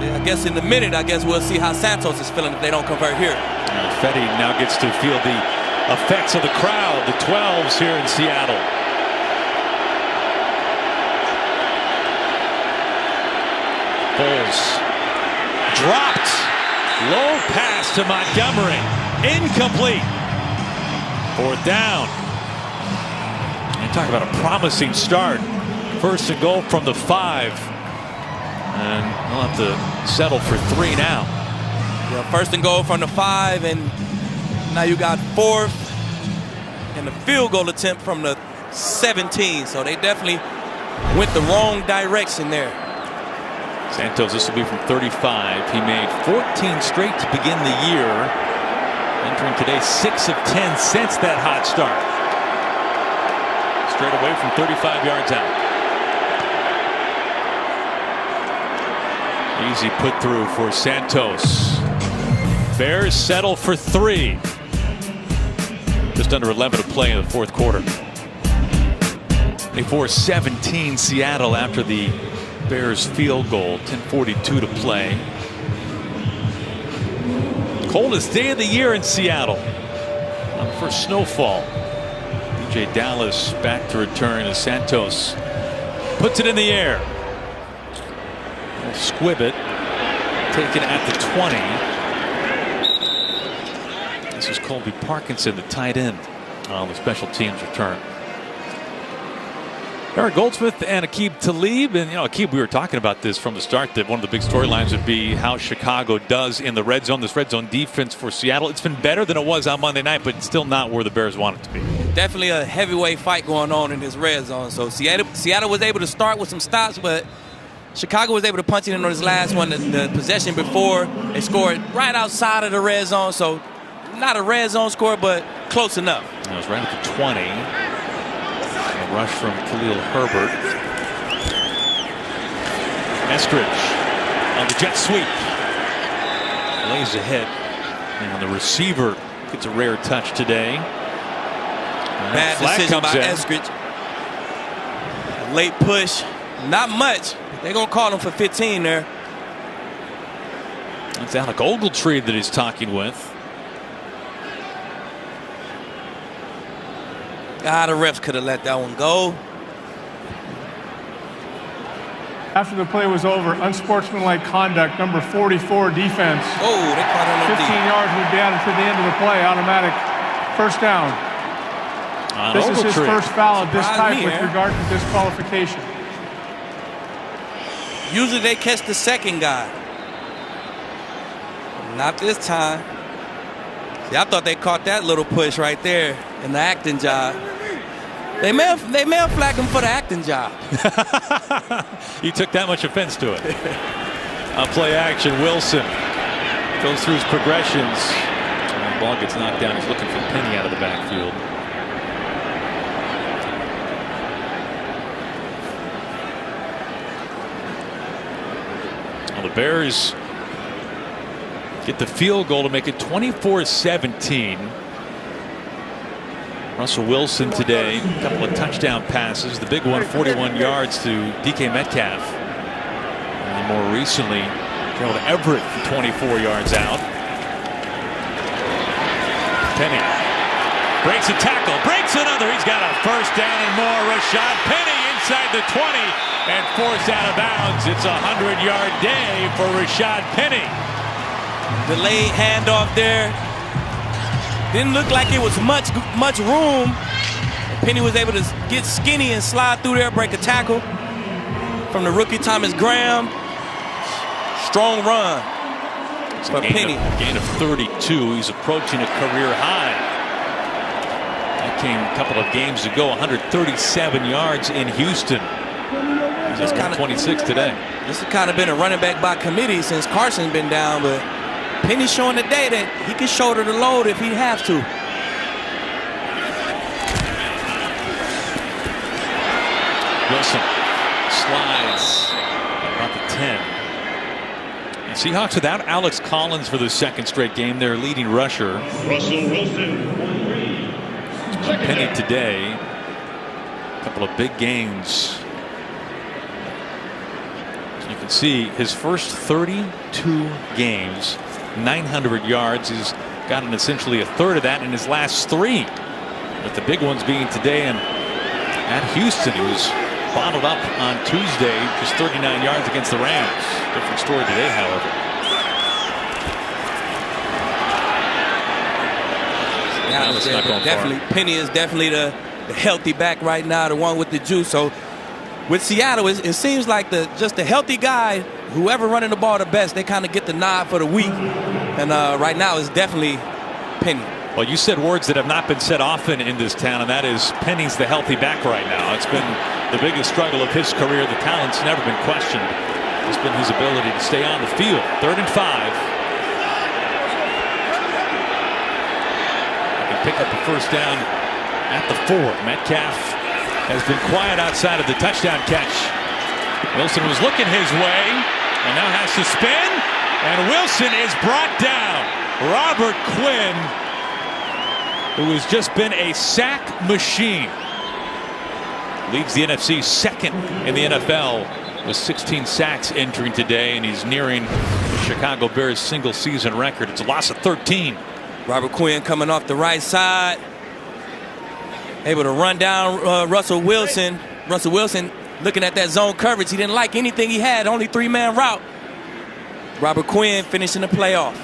I guess in a minute, we'll see how Santos is feeling if they don't convert here. Ifedi now gets to feel the effects of the crowd, the 12s here in Seattle. Foles dropped. Low pass to Montgomery. Incomplete. 4th down. And talk about a promising start. 1st and goal from the 5. And they'll have to settle for 3 now. Yeah, 1st and goal from the 5, and now you got 4th and the field goal attempt from the 17. So they definitely went the wrong direction there. Santos, this will be from 35. He made 14 straight to begin the year. Entering today 6 of 10 since that hot start. Straight away from 35 yards out. Easy put through for Santos. Bears settle for 3. Just under 11 to play in the 4th quarter. 24-17 Seattle after the Bears field goal. 10:42 to play. Coldest day of the year in Seattle. On the first snowfall. DJ Dallas back to return as Santos puts it in the air. Squibbit taken at the 20. This is Colby Parkinson, the tight end, on the special teams return. Eric Goldsmith and Aqib Talib. And, Aqib, we were talking about this from the start, that one of the big storylines would be how Chicago does in the red zone. This red zone defense for Seattle, it's been better than it was on Monday night, but still not where the Bears want it to be. Definitely a heavyweight fight going on in this red zone. So Seattle was able to start with some stops, but Chicago was able to punch it in on his last one. The possession before, they scored right outside of the red zone. So not a red zone score, but close enough. That was right at the 20. A rush from Khalil Herbert. Estridge on the jet sweep. Lays ahead. And the receiver gets a rare touch today. Bad decision by Estridge. Late push. Not much. They're going to call him for 15 there. It's Alec Ogletree that he's talking with. The refs could have let that one go. After the play was over, unsportsmanlike conduct, number 44, defense. Oh, they caught him on 15 yards would be added to the end of the play. Automatic 1st down. This is his first foul of this type with regard to disqualification. Usually they catch the second guy. Not this time. See, I thought they caught that little push right there in the acting job. They may have flagged him for the acting job. You took that much offense to it. On play action, Wilson goes through his progressions. And the ball gets knocked down. He's looking for Penny out of the backfield. The Bears get the field goal to make it 24-17. Russell Wilson today, a couple of touchdown passes. The big one, 41 yards to DK Metcalf. And more recently, Gerald Everett, 24 yards out. Penny breaks a tackle, breaks another. He's got a first down and more. Rashad Penny inside the 20 and forced out of bounds. It's a 100-yard day for Rashad Penny. Delayed handoff there. Didn't look like it was much room. Penny was able to get skinny and slide through there, break a tackle from the rookie Thomas Graham. Strong run for Penny. Gain of 32. He's approaching a career high. That came a couple of games ago. 137 yards in Houston. He's just 26 today. This has kind of been a running back by committee since Carson's been down, but Penny's showing today that he can shoulder the load if he has to. Wilson slides about the 10. And Seahawks without Alex Collins for the second straight game. Their leading rusher. Russell Wilson. Penny today. A couple of big gains. You can see his first 32 games, 900 yards. He's gotten essentially a third of that in his last 3. With the big ones being today and at Houston. He was bottled up on Tuesday, just 39 yards against the Rams. Different story today, however. Yeah, Penny is definitely the healthy back right now, the one with the juice. So with Seattle, it seems like just the healthy guy, whoever running the ball the best, they kind of get the nod for the week. And right now it's definitely Penny. Well, you said words that have not been said often in this town, and that is Penny's the healthy back right now. It's been the biggest struggle of his career. The talent's never been questioned. It's been his ability to stay on the field. 3rd and 5. They can pick up a first down at the 4. Metcalf has been quiet outside of the touchdown catch. Wilson was looking his way and now has to spin, and Wilson is brought down. Robert Quinn, who has just been a sack machine, leads the NFC second in the NFL with 16 sacks entering today, and he's nearing the Chicago Bears single season record. It's a loss of 13. Robert Quinn coming off the right side, able to run down Russell Wilson. Russell Wilson looking at that zone coverage. He didn't like anything he had, only 3-man route. Robert Quinn finishing the playoff.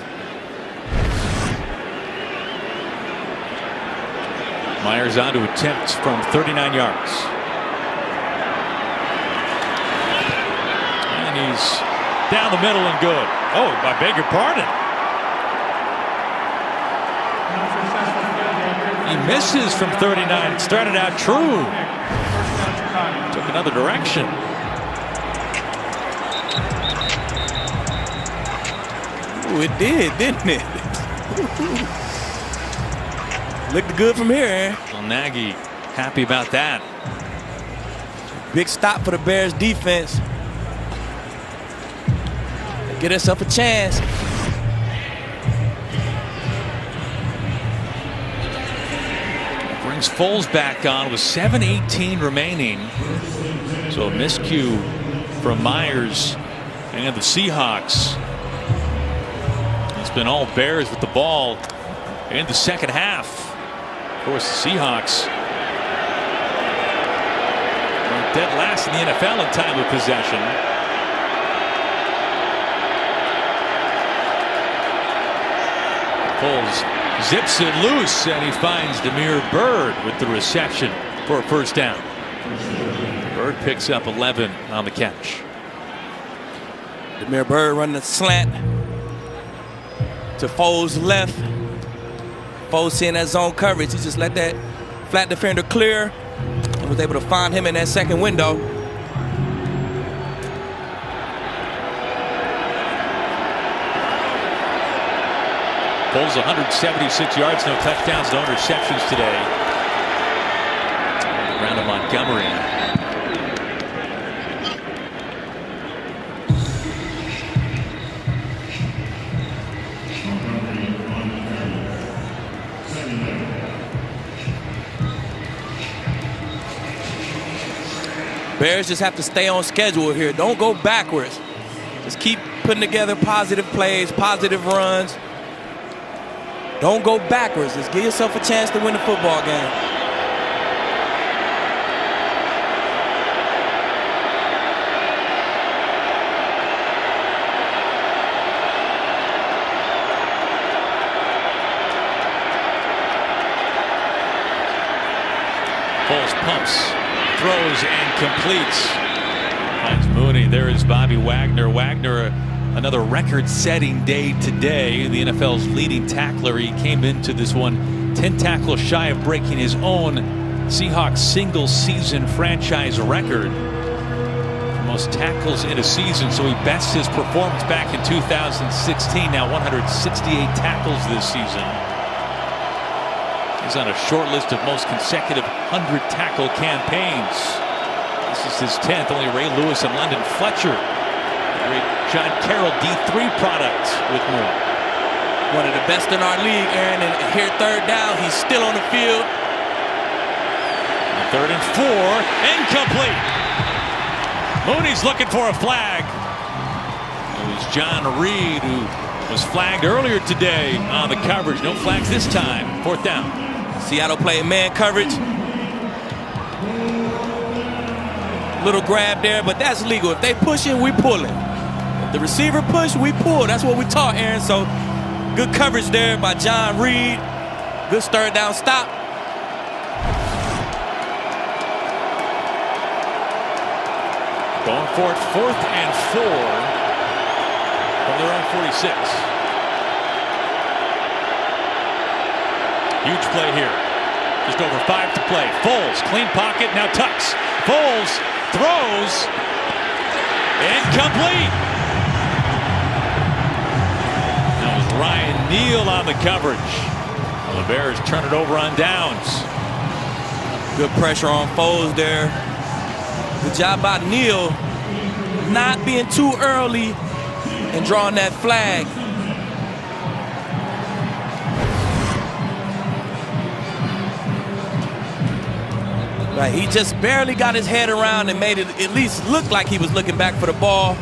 Myers on to attempt from 39 yards. And he's down the middle and good. Oh, I beg your pardon. He misses from 39. It started out true. Took another direction. Ooh, it did, didn't it? Looked good from here. Well, Nagy happy about that. Big stop for the Bears defense. Get herself a chance. Brings Foles back on with 7:18 remaining. So a miscue from Myers and the Seahawks. It's been all Bears with the ball in the second half. Of course, the Seahawks are dead last in the NFL in time of possession. Foles zips it loose, and he finds Damiere Byrd with the reception for a first down. Byrd picks up 11 on the catch. Damiere Byrd running a slant to Foles' left. Foles seeing that zone coverage. He just let that flat defender clear and was able to find him in that second window. Foles 176 yards, no touchdowns, no interceptions today. Around to Montgomery. Bears just have to stay on schedule here. Don't go backwards. Just keep putting together positive plays, positive runs. Don't go backwards. Just give yourself a chance to win the football game. Foles pumps, throws, and completes. Finds Mooney. There is Bobby Wagner. Wagner, another record-setting day today. The NFL's leading tackler. He came into this one 10 tackles shy of breaking his own Seahawks single-season franchise record for most tackles in a season. So he bests his performance back in 2016. Now 168 tackles this season. He's on a short list of most consecutive 100 tackle campaigns. This is his 10th. Only Ray Lewis and London Fletcher. The great John Carroll D3 product with more. One of the best in our league, Aaron. And here, third down, he's still on the field. And 3rd and 4, incomplete. Mooney's looking for a flag. It was John Reed who was flagged earlier today on the coverage. No flags this time. 4th down. Seattle playing man coverage. Little grab there, but that's legal. If they push it, we pull it. If the receiver push, we pull. That's what we taught, Aaron. So good coverage there by John Reed. Good 3rd down stop. Going for it, 4th and 4 from their own 46. Huge play here. Just over 5 to play. Foles, clean pocket, now tucks. Foles throws. Incomplete. That was Ryan Neal on the coverage. The Bears turn it over on downs. Good pressure on Foles there. Good job by Neal not being too early and drawing that flag. Right, he just barely got his head around and made it at least look like he was looking back for the ball.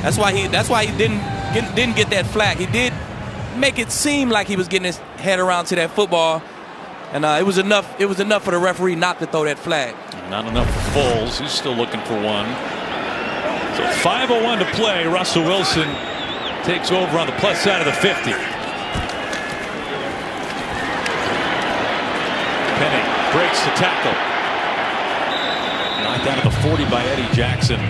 That's why he didn't get that flag. He did make it seem like he was getting his head around to that football, and it was enough. It was enough for the referee not to throw that flag. Not enough for Foles. He's still looking for one. So 5:01 to play. Russell Wilson takes over on the plus side of the 50. Penny breaks the tackle. Knocked out of the 40 by Eddie Jackson.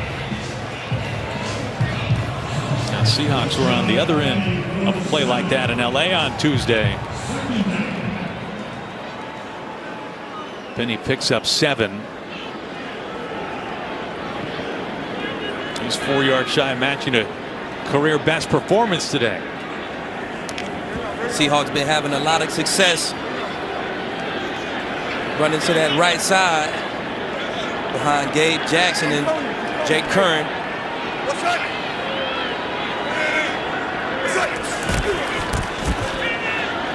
Now Seahawks were on the other end of a play like that in LA on Tuesday. Penny picks up 7. He's 4 yards shy, matching a career best performance today. Seahawks been having a lot of success running to that right side behind Gabe Jackson and Jake Curran.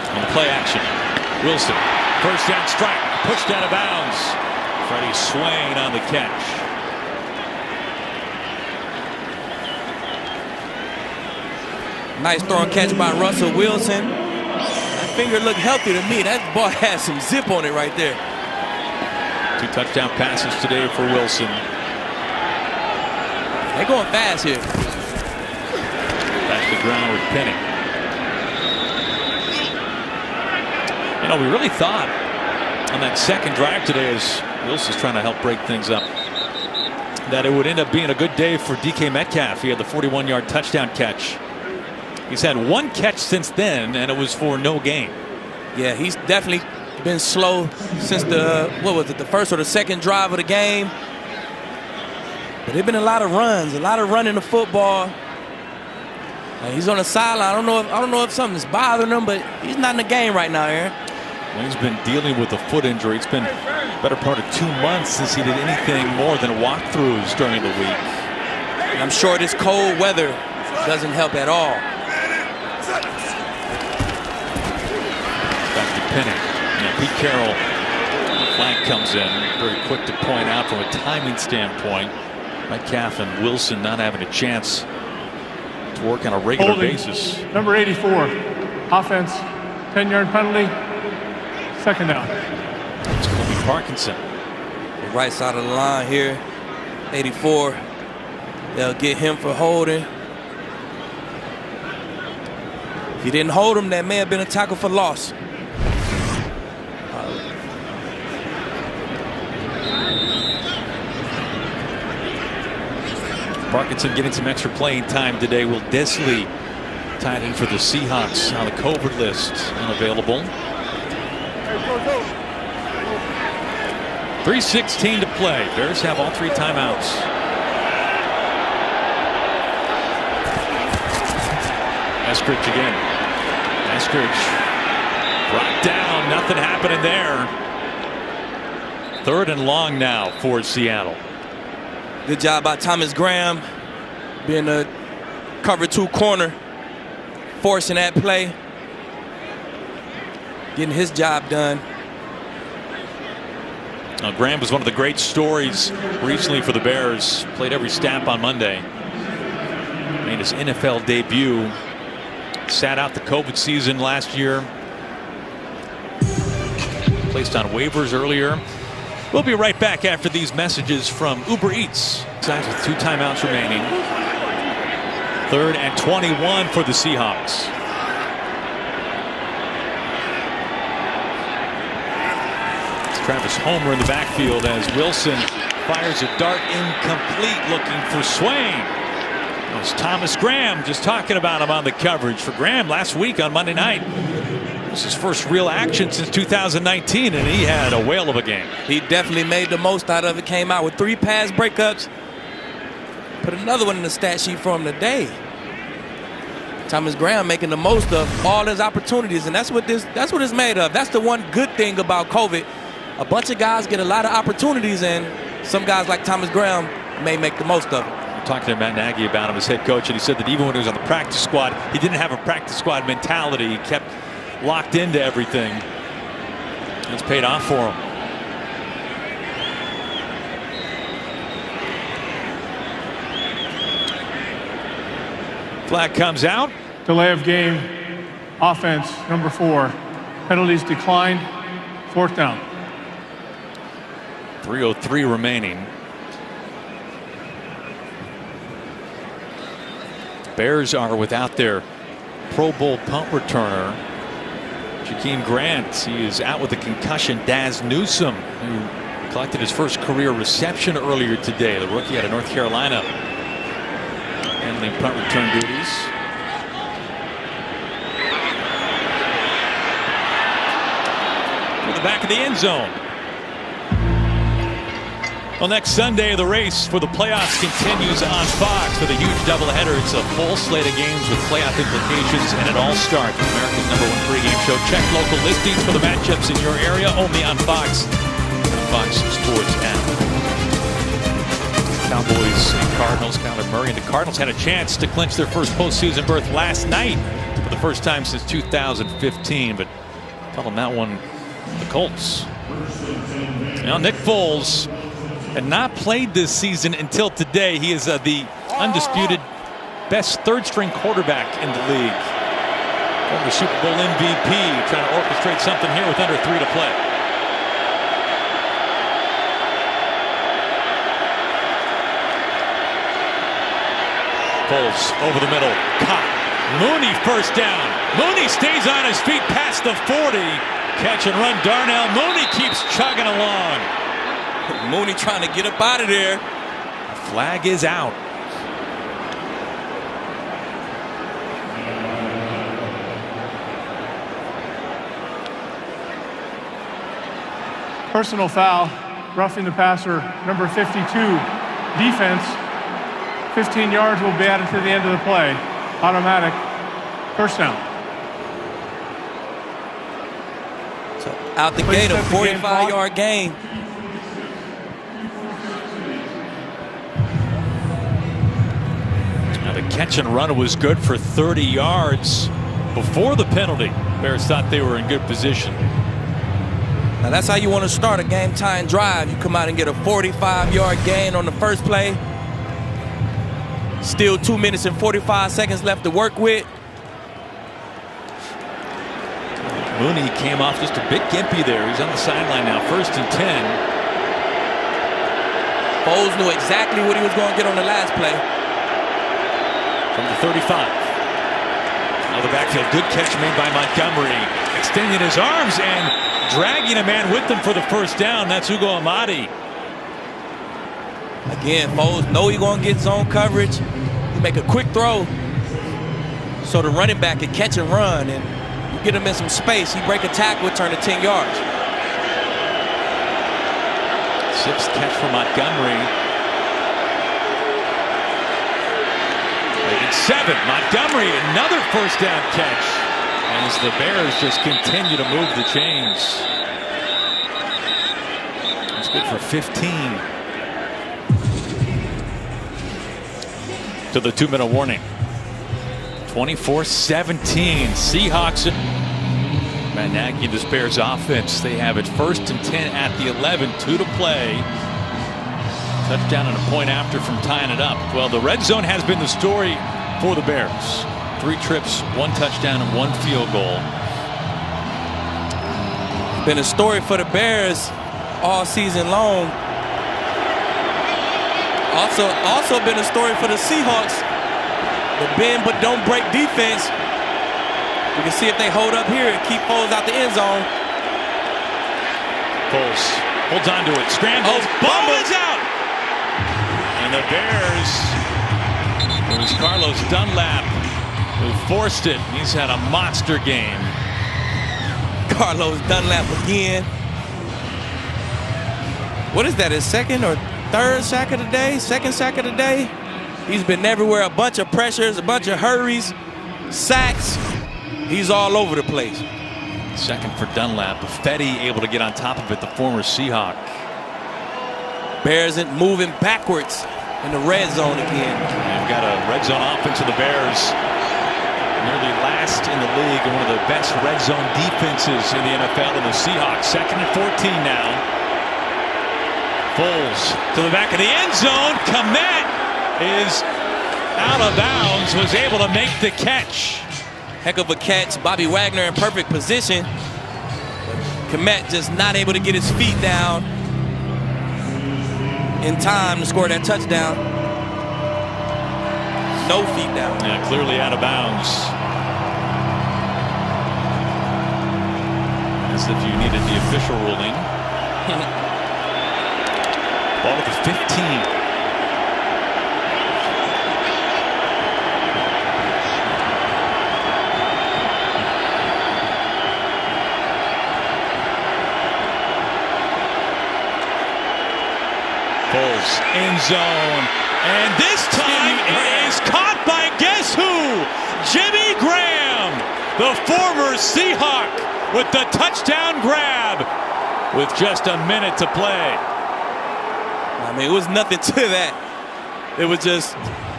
On play action, Wilson, 1st down strike, pushed out of bounds. Freddie Swain on the catch. Nice throw and catch by Russell Wilson. That finger looked healthy to me. That ball has some zip on it right there. 2 touchdown passes today for Wilson. They're going fast here. Back to the ground with Penny. You know, we really thought on that second drive today, as Wilson's trying to help break things up, that it would end up being a good day for DK Metcalf. He had the 41-yard touchdown catch. He's had 1 catch since then, and it was for no gain. Yeah, he's definitely been slow since the, what was it, the first or the second drive of the game. But there've been a lot of runs, a lot of running the football. He's on the sideline. I don't know if something's bothering him, but he's not in the game right now, Aaron. Well, he's been dealing with a foot injury. It's been the better part of 2 months since he did anything more than walkthroughs during the week. And I'm sure this cold weather doesn't help at all. Back to Penny. Now Pete Carroll, the flag comes in. Very quick to point out from a timing standpoint. Metcalf and Wilson not having a chance to work on a regular Holding. basis. Number 84, offense, 10-yard penalty, second down. It's Colby Parkinson. The right side of the line here, 84. They'll get him for holding. If you didn't hold him, that may have been a tackle for loss. Parkinson getting some extra playing time today. Will Desley tied in for the Seahawks on the COVID list, unavailable. 3:16 to play. Bears have all 3 timeouts. Eskridge again. Eskridge brought down. Nothing happening there. 3rd and long now for Seattle. Good job by Thomas Graham being a cover 2 corner, forcing that play, getting his job done. Now, Graham was one of the great stories recently for the Bears. Played every snap on Monday. Made his NFL debut. Sat out the COVID season last year. Placed on waivers earlier. We'll be right back after these messages from Uber Eats. Sides with 2 timeouts remaining. 3rd and 21 for the Seahawks. It's Travis Homer in the backfield as Wilson fires a dart incomplete, looking for Swain. It was Thomas Graham, just talking about him on the coverage. For Graham last week on Monday night, this is his first real action since 2019, and he had a whale of a game. He definitely made the most out of it. Came out with 3 pass breakups. Put another one in the stat sheet for him today. Thomas Graham making the most of all his opportunities, and that's what it's made of. That's the one good thing about COVID. A bunch of guys get a lot of opportunities, and some guys like Thomas Graham may make the most of it. Talking to Matt Nagy about him, his head coach, and he said that even when he was on the practice squad, he didn't have a practice squad mentality. He kept locked into everything. It's paid off for him. Flag comes out. Delay of game, offense, number 4. Penalties declined, 4th down. 3:03 remaining. Bears are without their Pro Bowl punt returner, Jakeem Grant. He is out with a concussion. Daz Newsome, who collected his first career reception earlier today, the rookie out of North Carolina, handling punt return duties. To the back of the end zone. Well, next Sunday, the race for the playoffs continues on Fox with a huge doubleheader. It's a full slate of games with playoff implications, and it all starts with America's #1 pregame show. Check local listings for the matchups in your area, only on Fox and the Fox Sports app. Cowboys and Cardinals. Kyler Murray and the Cardinals had a chance to clinch their first postseason berth last night for the first time since 2015, but tell them that one, the Colts. Now, Nick Foles had not played this season until today. He is the undisputed best third-string quarterback in the league. Former Super Bowl MVP, trying to orchestrate something here with under 3 to play. Foles over the middle, caught. Mooney first down. Mooney stays on his feet past the 40. Catch and run. Darnell Mooney keeps chugging along. Mooney trying to get up out of there. Flag is out. Personal foul, roughing the passer, number 52. Defense, 15 yards will be added to the end of the play. Automatic, first down. So out the gate, a 45-yard gain. Now the catch and run was good for 30 yards before the penalty. Bears thought they were in good position. Now that's how you want to start a game-time drive. You come out and get a 45-yard gain on the first play. Still 2 minutes and 45 seconds left to work with. Mooney came off just a bit gimpy there. He's on the sideline now. 1st and 10. Foles knew exactly what he was going to get on the last play. From the 35. Now the backfield. Good catch made by Montgomery. Extending his arms and dragging a man with him for the first down. That's Ugo Amadi. Again, Foles know he's going to get zone coverage. He make a quick throw so the running back can catch and run, and you get him in some space. He break a tackle, turn to 10 yards. 6th catch for Montgomery. 7. Montgomery, another first down catch. As the Bears just continue to move the chains. That's good for 15. To the 2-minute warning. 24-17. Seahawks. Matt Nagy and this Bears offense. They have it 1st and 10 at the 11. 2 to play. Touchdown and a point after from tying it up. Well, the red zone has been the story for the Bears. 3 trips, 1 touchdown, and 1 field goal. Been a story for the Bears all season long. Also been a story for the Seahawks. The bend but don't break defense. We can see if they hold up here and keep Foles out the end zone. Foles holds on to it, scrambles, ball is out! And the Bears, it was Carlos Dunlap who forced it. He's had a monster game. Carlos Dunlap again. What is that, his 2nd or 3rd sack of the day? 2nd sack of the day? He's been everywhere. A bunch of pressures, a bunch of hurries, sacks. He's all over the place. 2nd for Dunlap. Fetty able to get on top of it, the former Seahawk. Bears moving backwards in the red zone again. They've got a red zone offense of the Bears. Nearly last in the league and one of the best red zone defenses in the NFL. And the Seahawks 2nd and 14 now. Foles to the back of the end zone. Komet is out of bounds. Was able to make the catch. Heck of a catch. Bobby Wagner in perfect position. Komet just not able to get his feet down in time to score that touchdown. No feet down. Yeah, clearly out of bounds. As if you needed the official ruling. Ball at the 15. Foles, end zone, and this time it is caught by guess who? Jimmy Graham, the former Seahawk, with the touchdown grab with just a minute to play. I mean, it was nothing to that. It was just,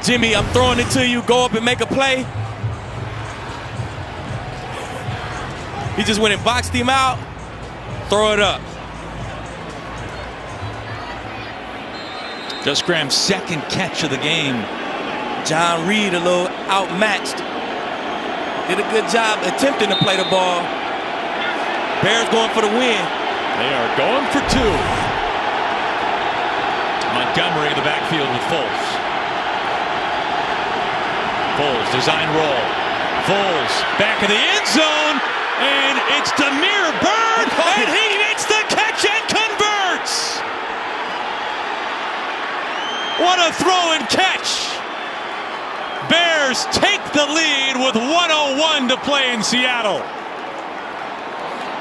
Jimmy, I'm throwing it to you, go up and make a play. He just went and boxed him out, throw it up. Just Graham's 2nd catch of the game. John Reed a little outmatched. Did a good job attempting to play the ball. Bears going for the win. They are going for 2. Montgomery in the backfield with Foles. Foles, design roll. Foles, back of the end zone, and it's Demir Bird, and he makes the catch and converts! What a throw and catch! Bears take the lead with 1:01 to play in Seattle.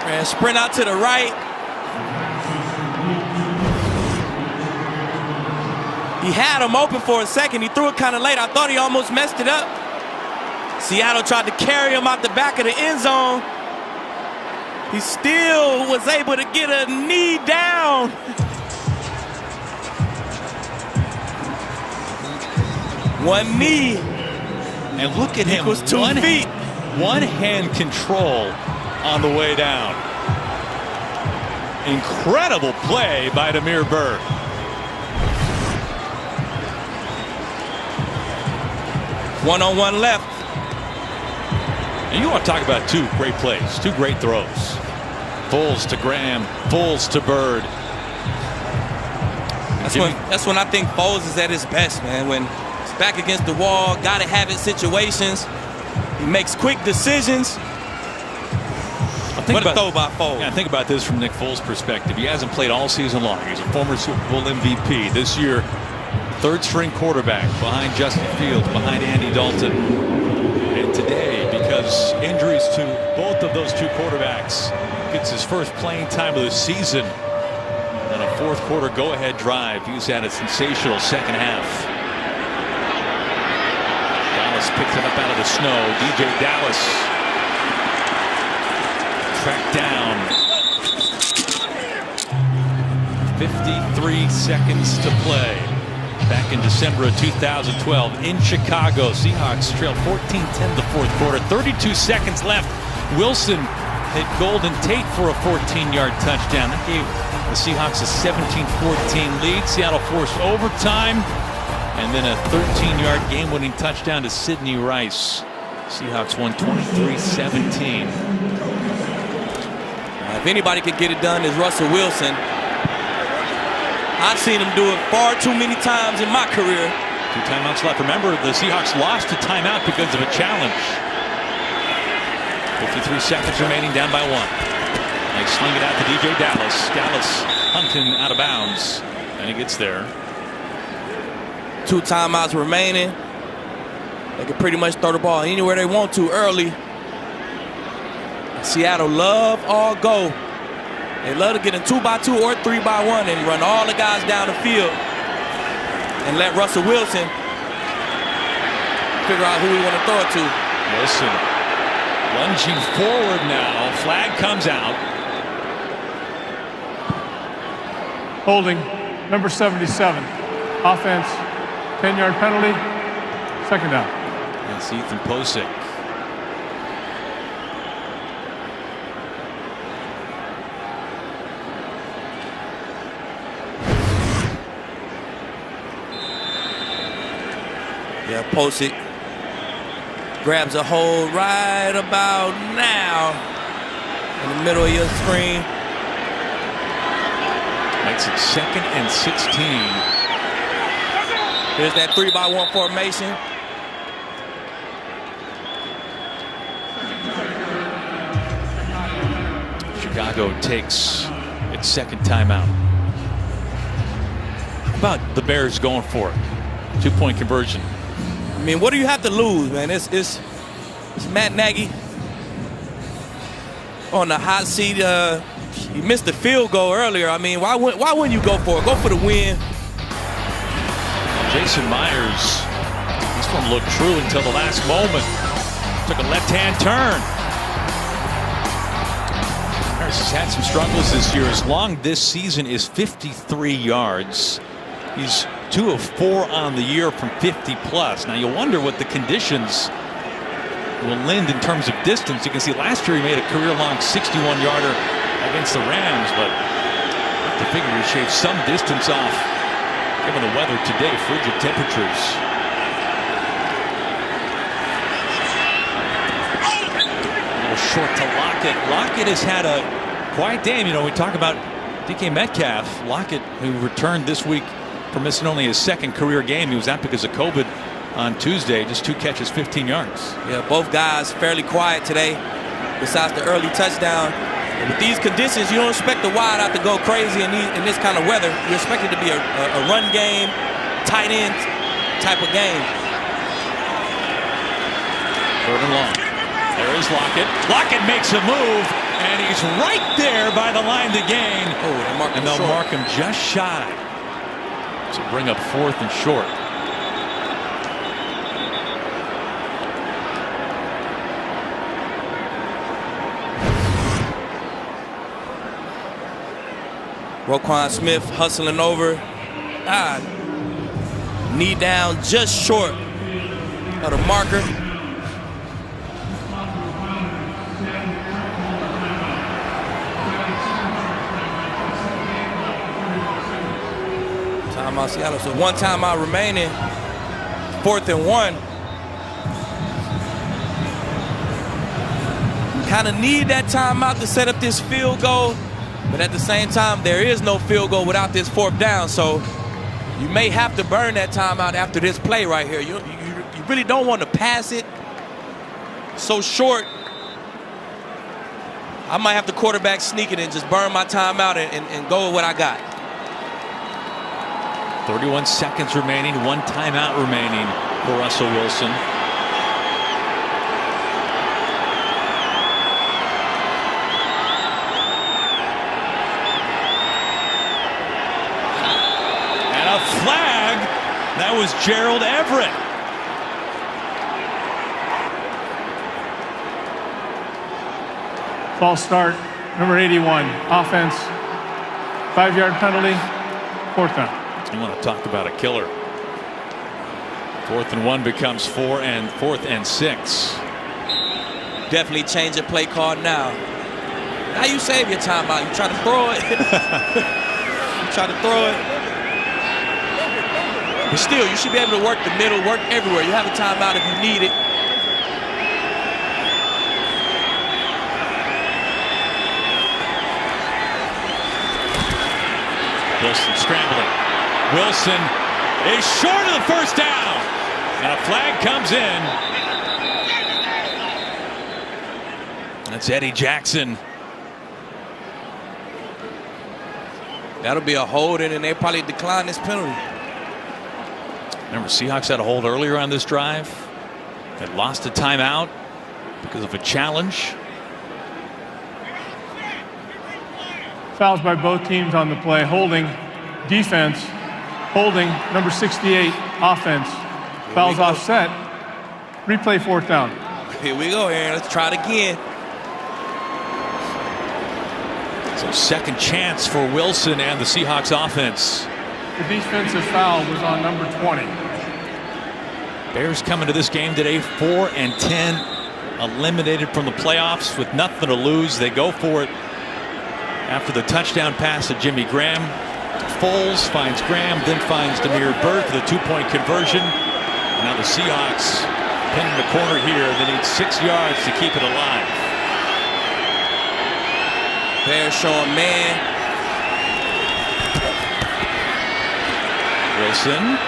And sprint out to the right. He had him open for a second. He threw it kind of late. I thought he almost messed it up. Seattle tried to carry him out the back of the end zone. He still was able to get a knee down. One knee. And look at him. Equals 2 feet. One hand control on the way down. Incredible play by Demir Bird. 1-on-1 left. And you want to talk about two great plays, two great throws. Foles to Graham, Foles to Bird. That's when I think Foles is at his best, man. When he's back against the wall, gotta have it situations. He makes quick decisions. What a throw by Foles. Yeah, think about this from Nick Foles' perspective. He hasn't played all season long. He's a former Super Bowl MVP. This year, third-string quarterback behind Justin Fields, behind Andy Dalton. And today, because injuries to both of those two quarterbacks, gets his first playing time of the season. And a fourth-quarter go-ahead drive. He's had a sensational second half. Dallas picks it up out of the snow. DJ Dallas tracked down. 53 seconds to play. Back in December of 2012 in Chicago. Seahawks trailed 14-10 the fourth quarter. 32 seconds left. Wilson hit Golden Tate for a 14-yard touchdown. That gave the Seahawks a 17-14 lead. Seattle forced overtime. And then a 13-yard game-winning touchdown to Sidney Rice. Seahawks won 23-17. If anybody could get it done, is Russell Wilson. I've seen him do it far too many times in my career. 2 timeouts left. Remember, the Seahawks lost a timeout because of a challenge. 53 seconds remaining, down by 1. They sling it out to DJ Dallas. Dallas hunting out of bounds, and he gets there. 2 timeouts remaining. They can pretty much throw the ball anywhere they want to early. Seattle love all go. They love to get in 2x2 or 3x1 and run all the guys down the field and let Russell Wilson figure out who we want to throw it to. Wilson lunging forward now. Flag comes out. Holding, number 77. Offense, 10-yard penalty, second down. That's Ethan Posick. Yeah, Posick grabs a hold right about now in the middle of your screen. Makes it 2nd and 16. Here's that 3x1 formation. Chicago takes its second timeout. How about the Bears going for it? 2-point conversion. I mean, what do you have to lose, man? It's Matt Nagy on the hot seat. He missed the field goal earlier. I mean, why wouldn't you go for it? Go for the win. Jason Myers, this one looked true until the last moment. Took a left-hand turn. Myers has had some struggles this year. His long this season is 53 yards. He's 2 of 4 on the year from 50+. Now you wonder what the conditions will lend in terms of distance. You can see last year he made a career-long 61-yarder against the Rams, but I figure he shaved some distance off given the weather today, frigid temperatures. A little short to Lockett. Lockett has had a quiet day. You know, we talk about DK Metcalf. Lockett, who returned this week for missing only his 2nd career game. He was out because of COVID on Tuesday. Just 2 catches, 15 yards. Yeah, both guys fairly quiet today, besides the early touchdown. And with these conditions, you don't expect the wide out to go crazy in this kind of weather. You expect it to be a run game, tight end type of game. 3rd and long. There is Lockett. Lockett makes a move, and he's right there by the line to gain. Oh, and they'll mark him just shy. To bring up 4th and short. Roquan Smith hustling over. Knee down just short of the marker. Timeout Seattle. So 1 timeout remaining. 4th and 1. Kind of need that timeout to set up this field goal, but at the same time, there is no field goal without this 4th down, so you may have to burn that timeout after this play right here. You really don't want to pass it so short. I might have to quarterback sneak it and just burn my timeout and go with what I got. 31 seconds remaining, 1 timeout remaining for Russell Wilson. And a flag. That was Gerald Everett. False start, number 81, offense, 5-yard penalty, 4th down. You want to talk about a killer. 4th and 1 becomes 4th and 6. Definitely change the play call now. Now you save your timeout. You try to throw it. You try to throw it. But still, you should be able to work the middle, work everywhere. You have a timeout if you need it. Wilson scrambling. Wilson is short of the 1st down. And a flag comes in. That's Eddie Jackson. That'll be a holding, and they probably decline this penalty. Remember, Seahawks had a hold earlier on this drive. Had lost a timeout because of a challenge. Fouls by both teams on the play. Holding, defense. Holding, number 68, offense. Fouls offset. Replay 4th down. Here we go, Aaron. Let's try it again. So second chance for Wilson and the Seahawks offense. The defensive foul was on number 20. Bears coming to this game today 4-10, eliminated from the playoffs with nothing to lose. They go for it after the touchdown pass to Jimmy Graham. Foles finds Graham, then finds Demir Bird for the 2-point conversion. And now the Seahawks pinning the corner here. They need 6 yards to keep it alive. Bears showing man. Wilson.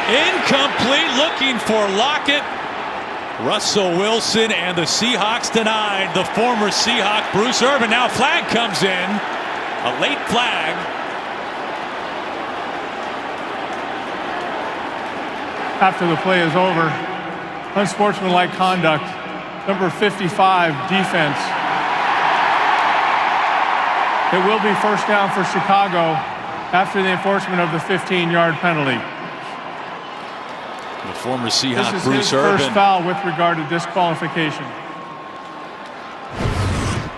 Incomplete, looking for Lockett. Russell Wilson and the Seahawks denied. The former Seahawk, Bruce Irvin. Now flag comes in. A late flag. After the play is over, unsportsmanlike conduct, number 55, defense. It will be 1st down for Chicago after the enforcement of the 15-yard penalty. The former Seahawk, This is Bruce his Irvin. first foul with regard to disqualification.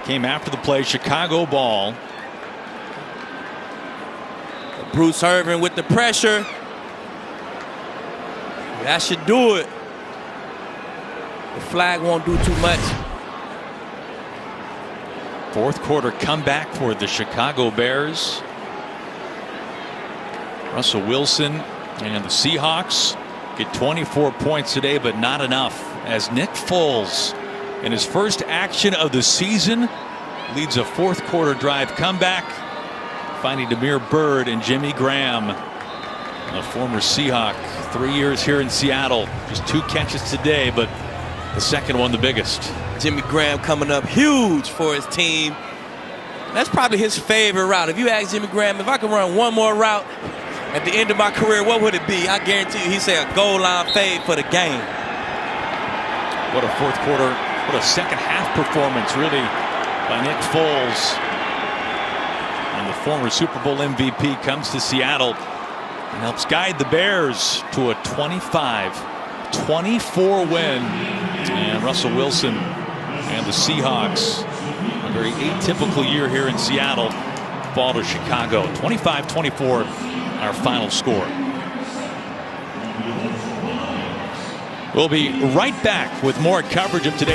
Came after the play, Chicago ball. Bruce Irvin with the pressure. That should do it. The flag won't do too much. 4th quarter comeback for the Chicago Bears. Russell Wilson and the Seahawks get 24 points today, but not enough, as Nick Foles, in his first action of the season, leads a 4th quarter drive comeback, finding Demir Bird and Jimmy Graham. A former Seahawk, 3 years here in Seattle. Just 2 catches today, but the second one the biggest. Jimmy Graham coming up huge for his team. That's probably his favorite route. If you ask Jimmy Graham, if I could run one more route at the end of my career, what would it be? I guarantee you he'd say a goal line fade for the game. What a 4th quarter, what a second half performance, really, by Nick Foles. And the former Super Bowl MVP comes to Seattle and helps guide the Bears to a 25-24 win. And Russell Wilson and the Seahawks, a very atypical year here in Seattle, fall to Chicago. 25-24, our final score. We'll be right back with more coverage of today.